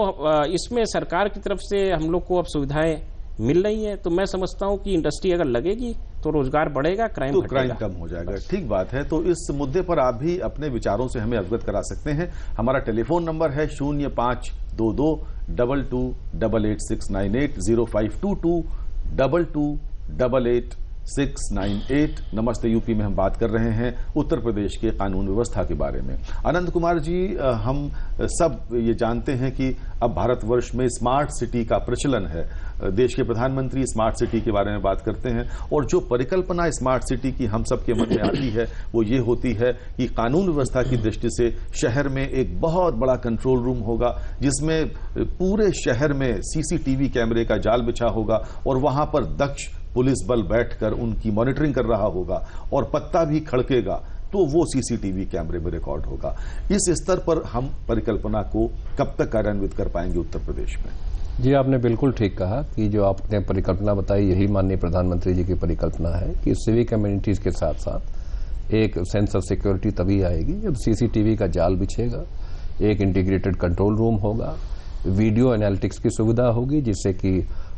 इसमें सरकार की तरफ से हम लोग को अब सुविधाएं मिल रही है। तो मैं समझता हूं कि इंडस्ट्री अगर लगेगी तो रोजगार बढ़ेगा, क्राइम कम हो जाएगा। ठीक बात है। तो इस मुद्दे पर आप भी अपने विचारों से हमें अवगत करा सकते हैं। हमारा टेलीफोन नंबर है 0522-2288-698, 0522-2288-698। नमस्ते यूपी में हम बात कर रहे हैं उत्तर प्रदेश के कानून व्यवस्था के बारे में। आनंद कुमार जी, हम सब ये जानते हैं कि अब भारतवर्ष में स्मार्ट सिटी का प्रचलन है। देश के प्रधानमंत्री स्मार्ट सिटी के बारे में बात करते हैं, और जो परिकल्पना स्मार्ट सिटी की हम सबके मन में आती है वो ये होती है कि कानून व्यवस्था की दृष्टि से शहर में एक बहुत बड़ा कंट्रोल रूम होगा, जिसमें पूरे शहर में सीसीटीवी कैमरे का जाल बिछा होगा, और वहां पर दक्ष पुलिस बल बैठकर उनकी मॉनिटरिंग कर रहा होगा, और पत्ता भी खड़केगा तो वो सीसीटीवी कैमरे में रिकॉर्ड होगा। इस स्तर पर हम परिकल्पना को कब तक कार्यान्वित कर पाएंगे उत्तर प्रदेश में? जी, आपने बिल्कुल ठीक कहा कि जो आपने परिकल्पना बताई यही माननीय प्रधानमंत्री जी की परिकल्पना है कि सिविक कम्युनिटीज के साथ साथ एक सेंस ऑफ सिक्योरिटी तभी आएगी जब सीसीटीवी का जाल बिछेगा, एक इंटीग्रेटेड कंट्रोल रूम होगा, वीडियो एनालिटिक्स की सुविधा होगी जिससे कि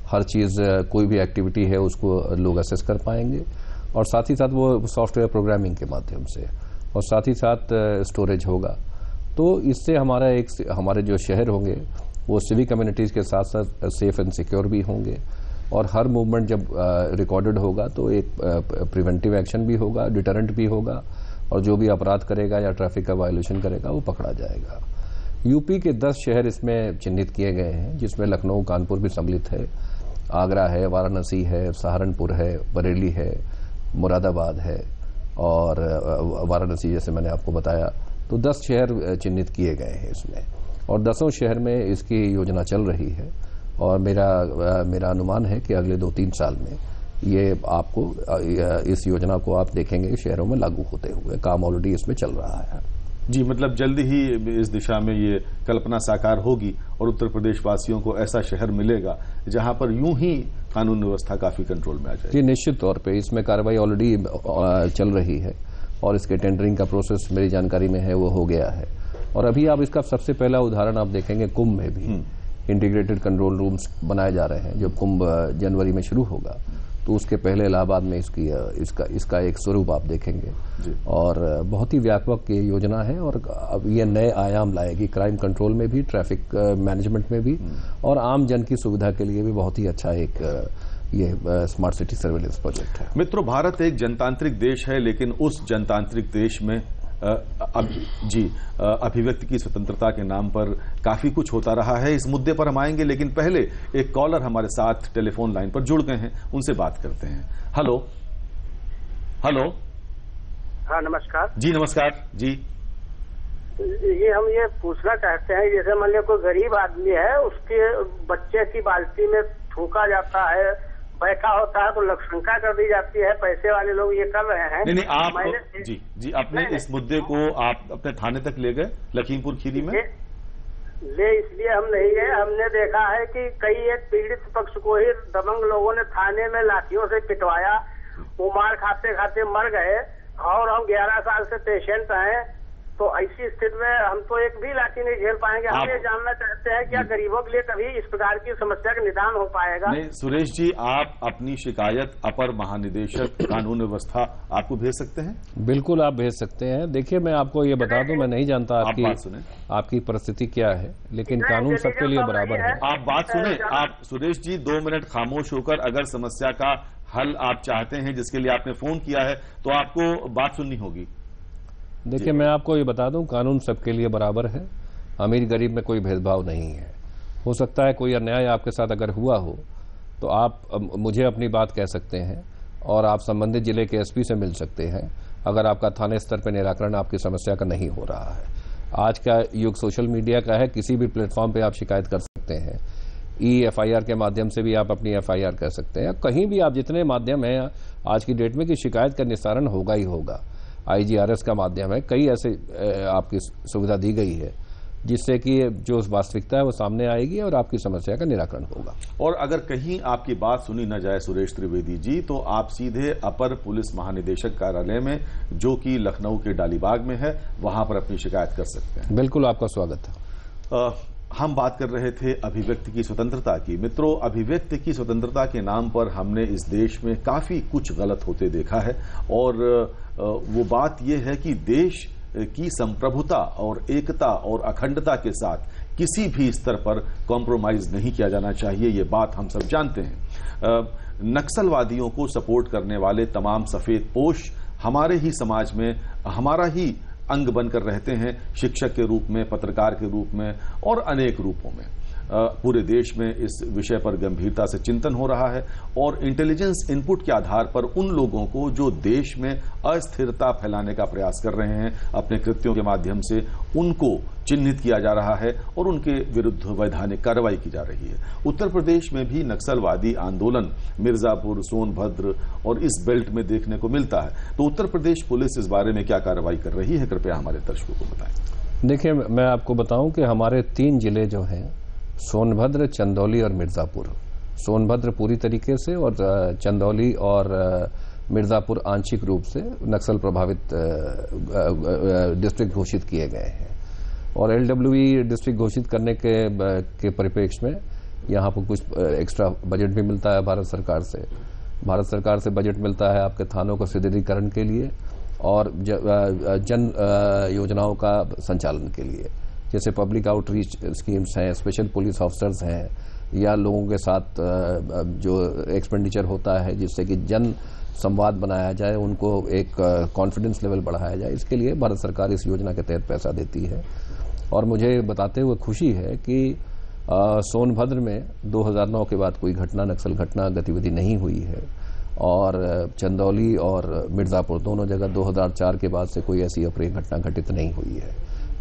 हर चीज कोई भी एक्टिविटी है उसको लोग असेस कर पाएंगे, और साथ ही साथ वो सॉफ्टवेयर प्रोग्रामिंग के माध्यम से, और साथ ही साथ स्टोरेज होगा। तो इससे हमारे जो शहर होंगे वो सिविक कम्युनिटीज के साथ साथ सेफ एंड सिक्योर भी होंगे, और हर मूवमेंट जब रिकॉर्डेड होगा तो एक प्रिवेंटिव एक्शन भी होगा, डिटरेंट भी होगा, और जो भी अपराध करेगा या ट्रैफिक का वायोलेशन करेगा वो पकड़ा जाएगा। यूपी के 10 शहर इसमें चिन्हित किए गए हैं जिसमें लखनऊ, कानपुर भी सम्मिलित है, आगरा है, वाराणसी है, सहारनपुर है, बरेली है, मुरादाबाद है, और वाराणसी जैसे मैंने आपको बताया। तो 10 शहर चिन्हित किए गए हैं इसमें, और 10 शहर में इसकी योजना चल रही है, और मेरा अनुमान है कि अगले 2-3 साल में ये आपको इस योजना को आप देखेंगे शहरों में लागू होते हुए। काम ऑलरेडी इसमें चल रहा है। जी, मतलब जल्द ही इस दिशा में ये कल्पना साकार होगी और उत्तर प्रदेश वासियों को ऐसा शहर मिलेगा जहां पर यूं ही कानून व्यवस्था काफी कंट्रोल में आ जाएगी। जी, निश्चित तौर पे इसमें कार्रवाई ऑलरेडी चल रही है, और इसके टेंडरिंग का प्रोसेस मेरी जानकारी में है वो हो गया है। और अभी आप इसका सबसे पहला उदाहरण आप देखेंगे कुंभ में भी इंटीग्रेटेड कंट्रोल रूम्स बनाए जा रहे हैं। जब कुंभ जनवरी में शुरू होगा तो उसके पहले इलाहाबाद में इसका एक स्वरूप आप देखेंगे, और बहुत ही व्यापक ये योजना है, और अब ये नए आयाम लाएगी क्राइम कंट्रोल में भी, ट्रैफिक मैनेजमेंट में भी, और आम जन की सुविधा के लिए भी बहुत ही अच्छा एक ये स्मार्ट सिटी सर्वेलेंस प्रोजेक्ट है। मित्रों, भारत एक जनतांत्रिक देश है, लेकिन उस जनतांत्रिक देश में अभिव्यक्ति की स्वतंत्रता के नाम पर काफी कुछ होता रहा है। इस मुद्दे पर हम आएंगे, लेकिन पहले एक कॉलर हमारे साथ टेलीफोन लाइन पर जुड़ गए हैं, उनसे बात करते हैं। Hello hello. हाँ, नमस्कार जी। नमस्कार जी। ये हम ये पूछना चाहते हैं, जैसे मान लिया कोई गरीब आदमी है, उसके बच्चे की बाल्टी में थूका जाता है, बैठा होता है तो लक्षणिका कर दी जाती है, पैसे वाले लोग ये कर रहे हैं। नहीं, आप जी अपने इस मुद्दे को आप अपने थाने तक ले गए लखीमपुर खीरी में? ले इसलिए हम नहीं गए, हमने देखा है कि कई एक पीड़ित पक्ष को ही दबंग लोगों ने थाने में लाठियों से पिटवाया, वो मार खाते खाते मर गए, और हम 11 साल से पेशेंट हैं। तो ऐसी स्थिति में हम तो एक भी लाठी नहीं झेल पाएंगे। हम ये जानना चाहते हैं क्या गरीबों के लिए कभी इस प्रकार की समस्या का निदान हो पाएगा? नहीं सुरेश जी, आप अपनी शिकायत अपर महानिदेशक कानून व्यवस्था आपको भेज सकते हैं। बिल्कुल आप भेज सकते हैं। देखिए, मैं आपको ये बता दूं, मैं नहीं जानता आपकी परिस्थिति क्या है, लेकिन कानून सबके लिए बराबर है। आप बात सुने। आप सुरेश जी 2 मिनट खामोश होकर अगर समस्या का हल आप चाहते हैं जिसके लिए आपने फोन किया है तो आपको बात सुननी होगी। देखिए, मैं आपको ये बता दूं, कानून सबके लिए बराबर है, अमीर गरीब में कोई भेदभाव नहीं है। हो सकता है कोई अन्याय आपके साथ अगर हुआ हो तो आप मुझे अपनी बात कह सकते हैं, और आप संबंधित जिले के एसपी से मिल सकते हैं अगर आपका थाने स्तर पर निराकरण आपकी समस्या का नहीं हो रहा है। आज का युग सोशल मीडिया का है, किसी भी प्लेटफॉर्म पे आप शिकायत कर सकते हैं। FIR के माध्यम से भी आप अपनी FIR कर सकते हैं, कहीं भी आप जितने माध्यम हैं आज की डेट में कि शिकायत का निस्तारण होगा ही होगा। IGRS का माध्यम है, कई ऐसे आपकी सुविधा दी गई है जिससे कि जो वास्तविकता है वो सामने आएगी और आपकी समस्या का निराकरण होगा। और अगर कहीं आपकी बात सुनी न जाए सुरेश त्रिवेदी जी, तो आप सीधे अपर पुलिस महानिदेशक कार्यालय में, जो कि लखनऊ के डालीबाग में है, वहां पर अपनी शिकायत कर सकते हैं। बिल्कुल, आपका स्वागत है। हम बात कर रहे थे अभिव्यक्ति की स्वतंत्रता की। मित्रों, अभिव्यक्ति की स्वतंत्रता के नाम पर हमने इस देश में काफी कुछ गलत होते देखा है, और वो बात यह है कि देश की संप्रभुता और एकता और अखंडता के साथ किसी भी स्तर पर कॉम्प्रोमाइज नहीं किया जाना चाहिए। ये बात हम सब जानते हैं। नक्सलवादियों को सपोर्ट करने वाले तमाम सफेद पोश हमारे ही समाज में हमारा ही अंग बनकर रहते हैं, शिक्षक के रूप में, पत्रकार के रूप में और अनेक रूपों में। पूरे देश में इस विषय पर गंभीरता से चिंतन हो रहा है और इंटेलिजेंस इनपुट के आधार पर उन लोगों को जो देश में अस्थिरता फैलाने का प्रयास कर रहे हैं अपने कृत्यों के माध्यम से, उनको चिन्हित किया जा रहा है और उनके विरुद्ध वैधानिक कार्रवाई की जा रही है। उत्तर प्रदेश में भी नक्सलवादी आंदोलन मिर्जापुर, सोनभद्र और इस बेल्ट में देखने को मिलता है। तो उत्तर प्रदेश पुलिस इस बारे में क्या कार्रवाई कर रही है, कृपया हमारे दर्शकों को बताएं। देखिए, मैं आपको बताऊं कि हमारे 3 जिले जो हैं, सोनभद्र, चंदौली और मिर्जापुर, सोनभद्र पूरी तरीके से और चंदौली और मिर्जापुर आंशिक रूप से नक्सल प्रभावित डिस्ट्रिक्ट घोषित किए गए हैं और एलडब्ल्यूई डिस्ट्रिक्ट घोषित करने के परिप्रेक्ष्य में यहाँ पर कुछ एक्स्ट्रा बजट भी मिलता है भारत सरकार से। भारत सरकार से बजट मिलता है आपके थानों को सुदृढ़ीकरण के लिए और जन योजनाओं का संचालन के लिए, जैसे पब्लिक आउटरीच स्कीम्स हैं, स्पेशल पुलिस ऑफिसर्स हैं, या लोगों के साथ जो एक्सपेंडिचर होता है जिससे कि जन संवाद बनाया जाए, उनको एक कॉन्फिडेंस लेवल बढ़ाया जाए। इसके लिए भारत सरकार इस योजना के तहत पैसा देती है और मुझे बताते हुए खुशी है कि सोनभद्र में 2009 के बाद कोई घटना, नक्सल घटना गतिविधि नहीं हुई है और चंदौली और मिर्जापुर दोनों जगह 2004 के बाद से कोई ऐसी अप्रिय घटना घटित नहीं हुई है।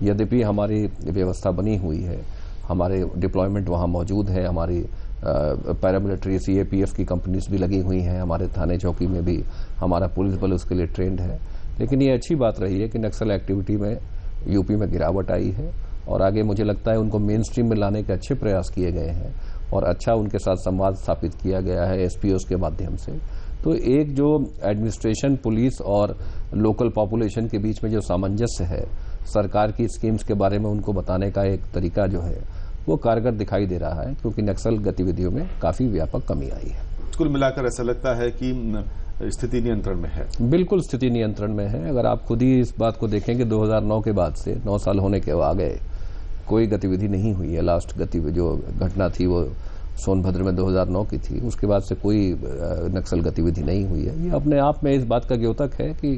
यद्यपि हमारी व्यवस्था बनी हुई है, हमारे डिप्लॉयमेंट वहां मौजूद है, हमारी पैरामिलिट्री सीएपीएफ की कंपनीज भी लगी हुई हैं, हमारे थाने चौकी में भी हमारा पुलिस बल उसके लिए ट्रेंड है। लेकिन ये अच्छी बात रही है कि नक्सल एक्टिविटी में यूपी में गिरावट आई है और आगे मुझे लगता है उनको मेन स्ट्रीम में लाने के अच्छे प्रयास किए गए हैं और अच्छा उनके साथ संवाद स्थापित किया गया है एसपीओस के माध्यम से। तो एक जो एडमिनिस्ट्रेशन, पुलिस और लोकल पॉपुलेशन के बीच में जो सामंजस्य है, सरकार की स्कीम्स के बारे में उनको बताने का एक तरीका जो है वो कारगर दिखाई दे रहा है, क्योंकि नक्सल गतिविधियों में काफी व्यापक कमी आई है। कुल मिलाकर ऐसा लगता है कि स्थिति नियंत्रण में है। बिल्कुल स्थिति नियंत्रण में है। अगर आप खुद ही इस बात को देखें कि 2009 के बाद से 9 साल होने के आ गए, कोई गतिविधि नहीं हुई है। लास्ट गतिविधि जो घटना थी वो सोनभद्र में 2009 की थी, उसके बाद से कोई नक्सल गतिविधि नहीं हुई है। ये अपने आप में इस बात का द्योतक है कि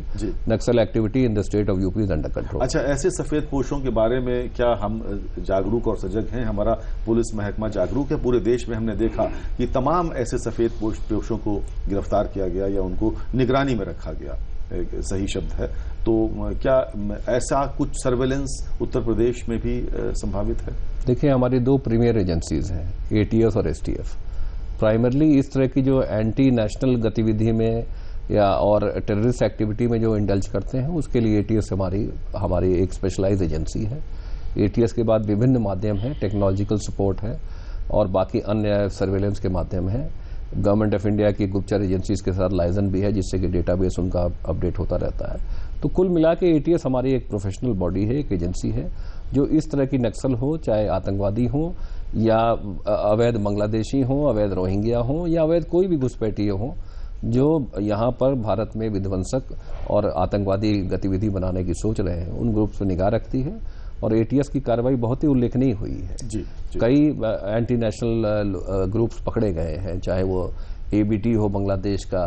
Naxal activity in the state of UP is under control. अच्छा, ऐसे सफेद पोशों के बारे में क्या हम जागरूक और सजग हैं? हमारा पुलिस महकमा जागरूक है? पूरे देश में हमने देखा कि तमाम ऐसे सफेद पोशों को गिरफ्तार किया गया या उनको निगरानी में रखा गया, सही शब्द है। तो क्या ऐसा कुछ सर्वेलेंस उत्तर प्रदेश में भी संभावित है? देखिए, हमारी 2 प्रीमियर एजेंसीज हैं, एटीएस और एसटीएफ। प्राइमरली इस तरह की जो एंटी नेशनल गतिविधि में या और टेररिस्ट एक्टिविटी में जो इंडल्ज करते हैं, उसके लिए एटीएस हमारी एक स्पेशलाइज एजेंसी है। एटीएस के बाद विभिन्न माध्यम हैं, टेक्नोलॉजिकल सपोर्ट है और बाकी अन्य सर्वेलेंस के माध्यम है। गवर्नमेंट ऑफ इंडिया की गुप्तचर एजेंसीज के साथ लाइजन भी है, जिससे कि डेटाबेस उनका अपडेट होता रहता है। तो कुल मिला के एटीएस हमारी एक प्रोफेशनल बॉडी है, एक एजेंसी है, जो इस तरह की नक्सल हो, चाहे आतंकवादी हो या अवैध बांग्लादेशी हो, अवैध रोहिंग्या हो या अवैध कोई भी घुसपैठिए हो, जो यहाँ पर भारत में विध्वंसक और आतंकवादी गतिविधि बनाने की सोच रहे हैं, उन ग्रुप पर निगाह रखती है और एटीएस की कार्रवाई बहुत ही उल्लेखनीय हुई है। जी। कई एंटी नेशनल ग्रुप्स पकड़े गए हैं, चाहे वो एबीटी हो बांग्लादेश का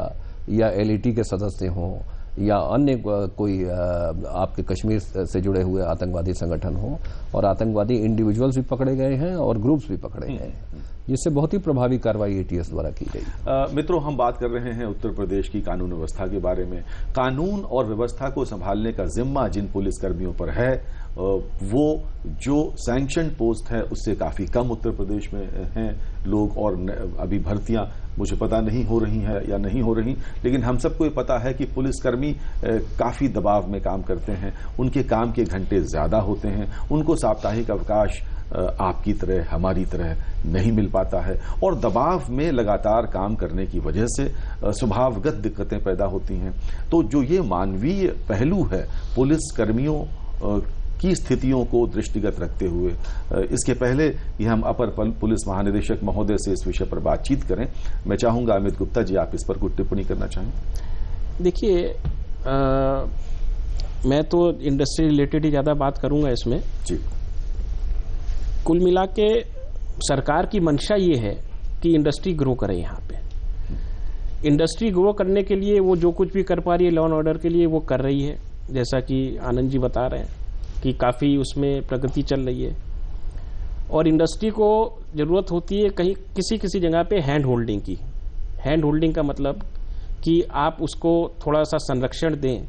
या एलईटी के सदस्य हों या अन्य कोई आपके कश्मीर से जुड़े हुए आतंकवादी संगठन हो, और आतंकवादी इंडिविजुअल्स भी पकड़े गए हैं और ग्रुप्स भी पकड़े गए हैं, जिससे बहुत ही प्रभावी कार्रवाई एटीएस द्वारा की गई। मित्रों, हम बात कर रहे हैं उत्तर प्रदेश की कानून व्यवस्था के बारे में। कानून और व्यवस्था को संभालने का जिम्मा जिन पुलिसकर्मियों पर है, वो जो सैंक्शन पोस्ट है उससे काफी कम उत्तर प्रदेश में हैं लोग, और अभी भर्तियां मुझे पता नहीं हो रही हैं या नहीं हो रही, लेकिन हम सबको ये पता है कि पुलिसकर्मी काफी दबाव में काम करते हैं, उनके काम के घंटे ज्यादा होते हैं, उनको साप्ताहिक अवकाश आपकी तरह हमारी तरह नहीं मिल पाता है और दबाव में लगातार काम करने की वजह से स्वभावगत दिक्कतें पैदा होती हैं। तो जो ये मानवीय पहलू है पुलिस कर्मियों की स्थितियों को दृष्टिगत रखते हुए, इसके पहले कि हम अपर पुलिस महानिदेशक महोदय से इस विषय पर बातचीत करें, मैं चाहूंगा अमित गुप्ता जी आप इस पर कुछ टिप्पणी करना चाहें। देखिए, मैं तो इंडस्ट्री रिलेटेड ही ज्यादा बात करूंगा इसमें जी। कुल मिला के सरकार की मंशा ये है कि इंडस्ट्री ग्रो करे। यहाँ पे इंडस्ट्री ग्रो करने के लिए वो जो कुछ भी कर पा रही है लॉ एंड ऑर्डर के लिए वो कर रही है, जैसा कि आनंद जी बता रहे हैं कि काफी उसमें प्रगति चल रही है। और इंडस्ट्री को जरूरत होती है कहीं किसी किसी जगह पे हैंड होल्डिंग की। हैंड होल्डिंग का मतलब कि आप उसको थोड़ा सा संरक्षण दें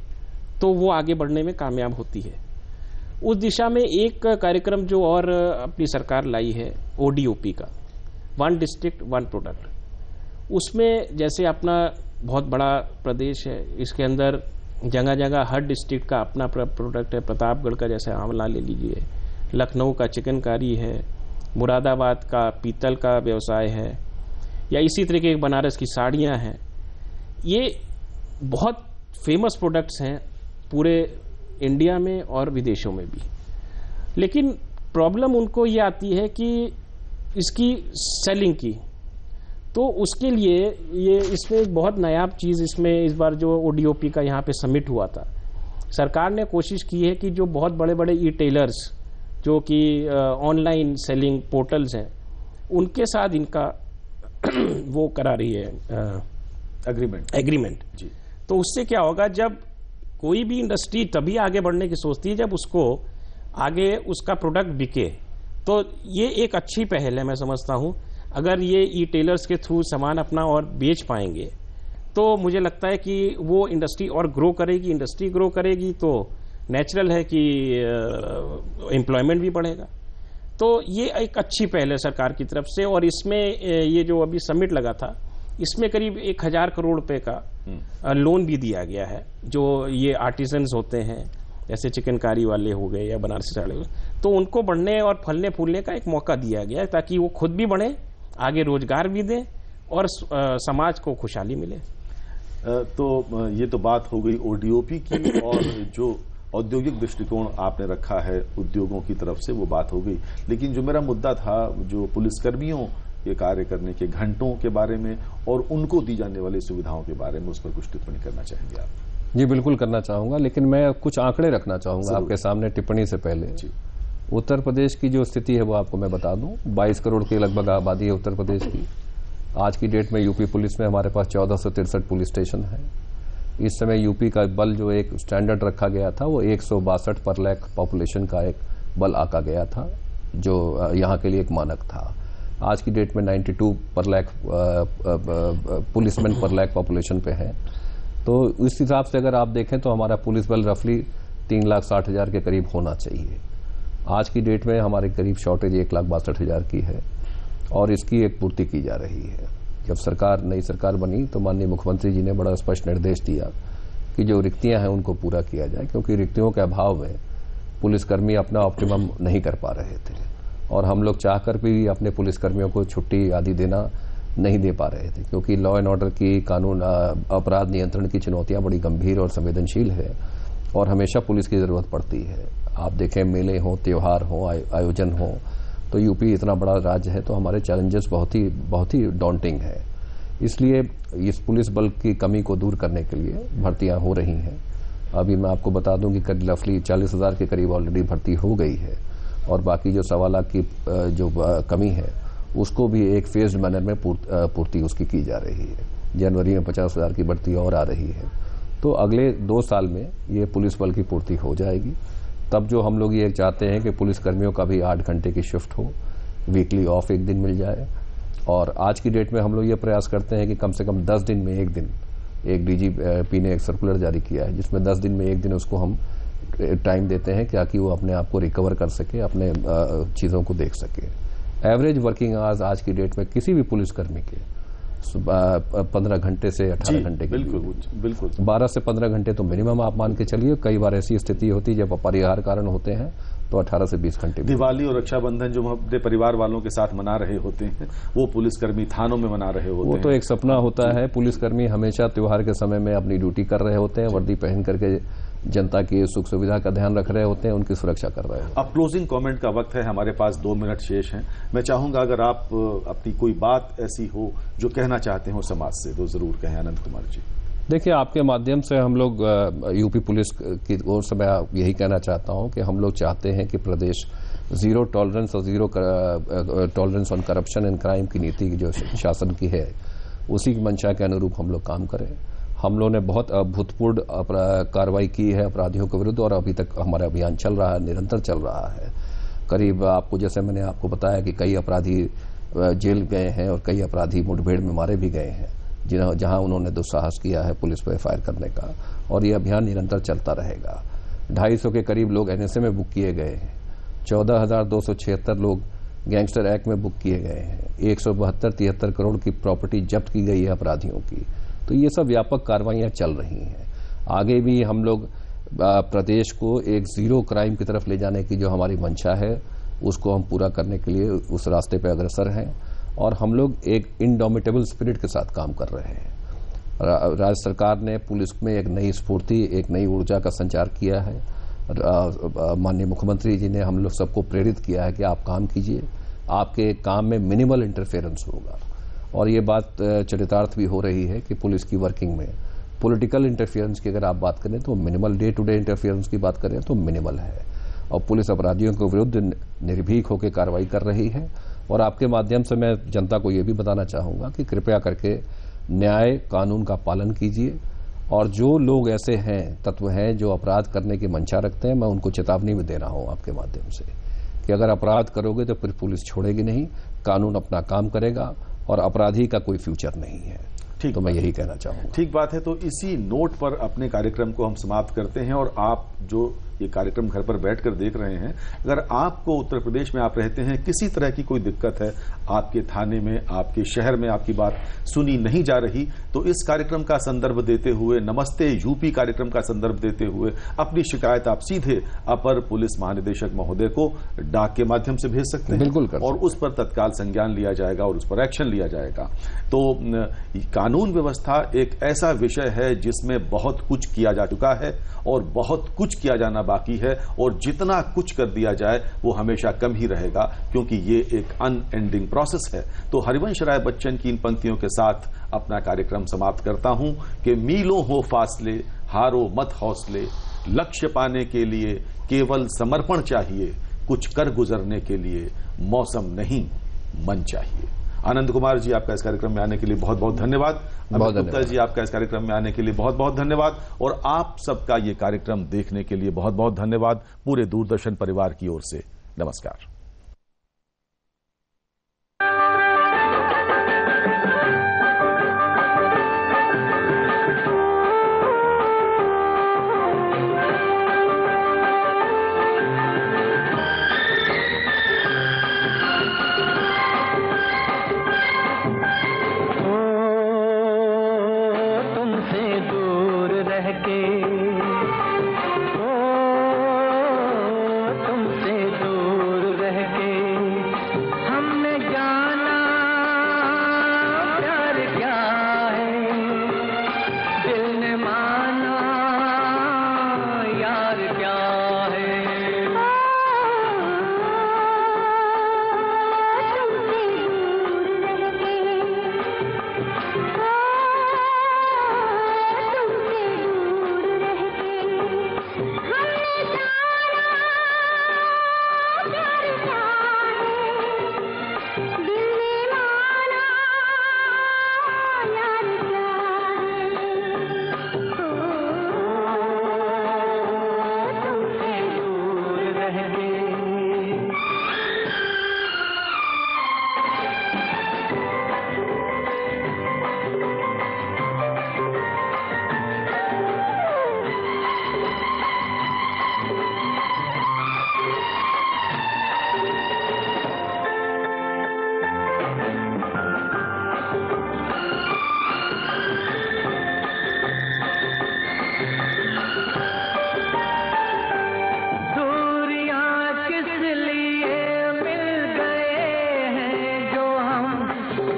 तो वो आगे बढ़ने में कामयाब होती है। उस दिशा में एक कार्यक्रम जो और अपनी सरकार लाई है ODOP का, वन डिस्ट्रिक्ट वन प्रोडक्ट। उसमें जैसे अपना बहुत बड़ा प्रदेश है, इसके अंदर जगह जगह हर डिस्ट्रिक्ट का अपना प्रोडक्ट है। प्रतापगढ़ का जैसे आंवला ले लीजिए, लखनऊ का चिकनकारी है, मुरादाबाद का पीतल का व्यवसाय है, या इसी तरीके के बनारस की साड़ियाँ हैं। ये बहुत फेमस प्रोडक्ट्स हैं पूरे इंडिया में और विदेशों में भी। लेकिन प्रॉब्लम उनको ये आती है कि इसकी सेलिंग की, तो उसके लिए ये इसमें एक बहुत नायाब चीज़ इसमें इस बार जो ODOP का यहाँ पे समिट हुआ था, सरकार ने कोशिश की है कि जो बहुत बड़े बड़े टेलर्स जो कि ऑनलाइन सेलिंग पोर्टल्स हैं, उनके साथ इनका वो करा रही है एग्रीमेंट जी। तो उससे क्या होगा, जब कोई भी इंडस्ट्री तभी आगे बढ़ने की सोचती है जब उसको आगे उसका प्रोडक्ट बिके। तो ये एक अच्छी पहल है, मैं समझता हूँ। अगर ये टेलर्स के थ्रू सामान अपना और बेच पाएंगे तो मुझे लगता है कि वो इंडस्ट्री और ग्रो करेगी। इंडस्ट्री ग्रो करेगी तो नेचुरल है कि एम्प्लॉयमेंट भी बढ़ेगा। तो ये एक अच्छी पहल है सरकार की तरफ से। और इसमें ये जो अभी समिट लगा था, इसमें करीब 1000 करोड़ रुपए का लोन भी दिया गया है। जो ये आर्टिजन्स होते हैं, जैसे चिकनकारी वाले हो गए या बनारसी साड़ी, तो उनको बढ़ने और फलने फूलने का एक मौका दिया गया है, ताकि वो खुद भी बढ़े, आगे रोजगार भी दें और समाज को खुशहाली मिले। तो ये तो बात हो गई ODOP की, और जो औद्योगिक दृष्टिकोण आपने रखा है उद्योगों की तरफ से, वो बात हो गई। लेकिन जो मेरा मुद्दा था, जो पुलिसकर्मियों के कार्य करने के घंटों के बारे में और उनको दी जाने वाली सुविधाओं के बारे में, उस पर कुछ टिप्पणी करना चाहेंगे आप? जी बिल्कुल करना चाहूंगा, लेकिन मैं कुछ आंकड़े रखना चाहूंगा आपके सामने टिप्पणी से पहले। उत्तर प्रदेश की जो स्थिति है वो आपको मैं बता दूं। 22 करोड़ के लगभग आबादी है उत्तर प्रदेश की। आज की डेट में यूपी पुलिस में हमारे पास 1463 पुलिस स्टेशन है। इस समय यूपी का बल जो एक स्टैंडर्ड रखा गया था वो 162 पर लाख पॉपुलेशन का एक बल आका गया था, जो यहाँ के लिए एक मानक था। आज की डेट में 92 पर लाख पुलिसमैन पर लाख पॉपुलेशन पे है। तो इस हिसाब से अगर आप देखें तो हमारा पुलिस बल रफली 3,60,000 के करीब होना चाहिए। आज की डेट में हमारे करीब शॉर्टेज 1,62,000 की है और इसकी एक पूर्ति की जा रही है। जब नई सरकार बनी तो माननीय मुख्यमंत्री जी ने बड़ा स्पष्ट निर्देश दिया कि जो रिक्तियां हैं उनको पूरा किया जाए, क्योंकि रिक्तियों के अभाव में पुलिसकर्मी अपना ऑप्टिमम नहीं कर पा रहे थे और हम लोग चाहकर भी अपने पुलिसकर्मियों को छुट्टी आदि देना नहीं दे पा रहे थे, क्योंकि लॉ एंड ऑर्डर की कानून अपराध नियंत्रण की चुनौतियां बड़ी गंभीर और संवेदनशील है और हमेशा पुलिस की जरूरत पड़ती है। आप देखें, मेले हो, त्योहार हो, आयोजन हो, तो यूपी इतना बड़ा राज्य है तो हमारे चैलेंजेस बहुत ही डॉन्टिंग है। इसलिए इस पुलिस बल की कमी को दूर करने के लिए भर्तियां हो रही हैं। अभी मैं आपको बता दूं कि रफली 40,000 के करीब ऑलरेडी भर्ती हो गई है और बाकी जो 1.25 लाख की जो कमी है उसको भी एक फेज्ड मैनर में पूर्ति उसकी की जा रही है। जनवरी में 50,000 की भर्ती और आ रही है, तो अगले 2 साल में ये पुलिस बल की पूर्ति हो जाएगी। तब जो हम लोग ये चाहते हैं कि पुलिसकर्मियों का भी 8 घंटे की शिफ्ट हो, वीकली ऑफ एक दिन मिल जाए। और आज की डेट में हम लोग ये प्रयास करते हैं कि कम से कम 10 दिन में एक दिन, एक DGP ने एक सर्कुलर जारी किया है जिसमें 10 दिन में एक दिन उसको हम टाइम देते हैं ताकि वो अपने आप को रिकवर कर सके, अपने चीज़ों को देख सके। एवरेज वर्किंग आवर्स आज की डेट में किसी भी पुलिसकर्मी के 15 घंटे से 18 घंटे के बिल्कुल 12 से 15 घंटे तो मिनिमम आप मान के चलिए। कई बार ऐसी स्थिति होती है जब अपरिहार्य कारण होते हैं तो 18 से 20 घंटे। दिवाली और रक्षाबंधन जो हम अपने परिवार वालों के साथ मना रहे होते हैं वो पुलिसकर्मी थानों में मना रहे होते हैं। वो तो एक सपना होता है। पुलिसकर्मी हमेशा त्योहार के समय में अपनी ड्यूटी कर रहे होते हैं, वर्दी पहन करके जनता की सुख सुविधा का ध्यान रख रहे होते हैं, उनकी सुरक्षा कर रहे होते हैं। अब क्लोजिंग कमेंट का वक्त है, हमारे पास 2 मिनट शेष हैं। मैं चाहूंगा अगर आप अपनी कोई बात ऐसी हो जो कहना चाहते हो समाज से तो जरूर कहें। आनंद कुमार जी, देखिए, आपके माध्यम से हम लोग यूपी पुलिस की ओर से मैं यही कहना चाहता हूं कि हम लोग चाहते हैं कि प्रदेश जीरो टॉलरेंस और zero tolerance on corruption and crime की नीति जो शासन की है उसी की मंशा के अनुरूप हम लोग काम करें। हम लोगों ने बहुत अभूतपूर्व कार्रवाई की है अपराधियों के विरुद्ध और अभी तक हमारा अभियान चल रहा है, निरंतर चल रहा है। करीब आपको जैसे मैंने आपको बताया कि कई अपराधी जेल गए हैं और कई अपराधी मुठभेड़ में मारे भी गए हैं, जहां उन्होंने दुस्साहस किया है पुलिस पर फायर करने का, और ये अभियान निरंतर चलता रहेगा। 250 के करीब लोग एनएसए में बुक किए गए हैं, 14,276 लोग गैंगस्टर एक्ट में बुक किए गए हैं, 172-73 करोड़ की प्रॉपर्टी जब्त की गई है अपराधियों की। तो ये सब व्यापक कार्रवाइयां चल रही हैं। आगे भी हम लोग प्रदेश को एक जीरो क्राइम की तरफ ले जाने की जो हमारी मंशा है उसको हम पूरा करने के लिए उस रास्ते पर अग्रसर हैं, और हम लोग एक इनडोमिटेबल स्पिरिट के साथ काम कर रहे हैं। राज्य सरकार ने पुलिस में एक नई स्फूर्ति, एक नई ऊर्जा का संचार किया है। माननीय मुख्यमंत्री जी ने हम लोग सबको प्रेरित किया है कि आप काम कीजिए, आपके काम में मिनिमल इंटरफेरेंस होगा। और ये बात चरितार्थ भी हो रही है कि पुलिस की वर्किंग में पॉलिटिकल इंटरफेरेंस की अगर आप बात करें तो minimal, day to day interference की बात करें तो मिनिमल है, और पुलिस अपराधियों के विरुद्ध निर्भीक होकर कार्रवाई कर रही है। और आपके माध्यम से मैं जनता को यह भी बताना चाहूंगा कि कृपया करके न्याय कानून का पालन कीजिए, और जो लोग ऐसे हैं, तत्व हैं जो अपराध करने की मंशा रखते हैं, मैं उनको चेतावनी भी दे रहा हूं आपके माध्यम से कि अगर अपराध करोगे तो फिर पुलिस छोड़ेगी नहीं, कानून अपना काम करेगा और अपराधी का कोई फ्यूचर नहीं है। ठीक, तो मैं यही कहना चाहूंगा। ठीक बात है। तो इसी नोट पर अपने कार्यक्रम को हम समाप्त करते हैं, और आप जो ये कार्यक्रम घर पर बैठकर देख रहे हैं, अगर आपको उत्तर प्रदेश में आप रहते हैं, किसी तरह की कोई दिक्कत है, आपके थाने में, आपके शहर में आपकी बात सुनी नहीं जा रही, तो इस कार्यक्रम का संदर्भ देते हुए, नमस्ते यूपी कार्यक्रम का संदर्भ देते हुए अपनी शिकायत आप सीधे अपर पुलिस महानिदेशक महोदय को डाक के माध्यम से भेज सकते हैं। बिल्कुल और उस पर तत्काल संज्ञान लिया जाएगा और उस पर एक्शन लिया जाएगा। तो कानून व्यवस्था एक ऐसा विषय है जिसमें बहुत कुछ किया जा चुका है और बहुत कुछ किया जाना बाकी है, और जितना कुछ कर दिया जाए वो हमेशा कम ही रहेगा, क्योंकि ये एक अनएंडिंग प्रोसेस है। तो हरिवंश राय बच्चन की इन पंक्तियों के साथ अपना कार्यक्रम समाप्त करता हूं कि मीलों हो फासले, हारो मत हौसले, लक्ष्य पाने के लिए केवल समर्पण चाहिए, कुछ कर गुजरने के लिए मौसम नहीं मन चाहिए। आनंद कुमार जी, आपका इस कार्यक्रम में आने के लिए बहुत बहुत धन्यवाद। अमित गुप्ता जी, आपका इस कार्यक्रम में आने के लिए बहुत बहुत धन्यवाद, और आप सबका ये कार्यक्रम देखने के लिए बहुत बहुत धन्यवाद पूरे दूरदर्शन परिवार की ओर से। नमस्कार।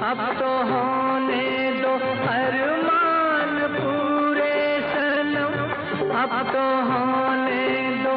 अब तो होने दो अरमान पूरे सनम, अब तो होने दो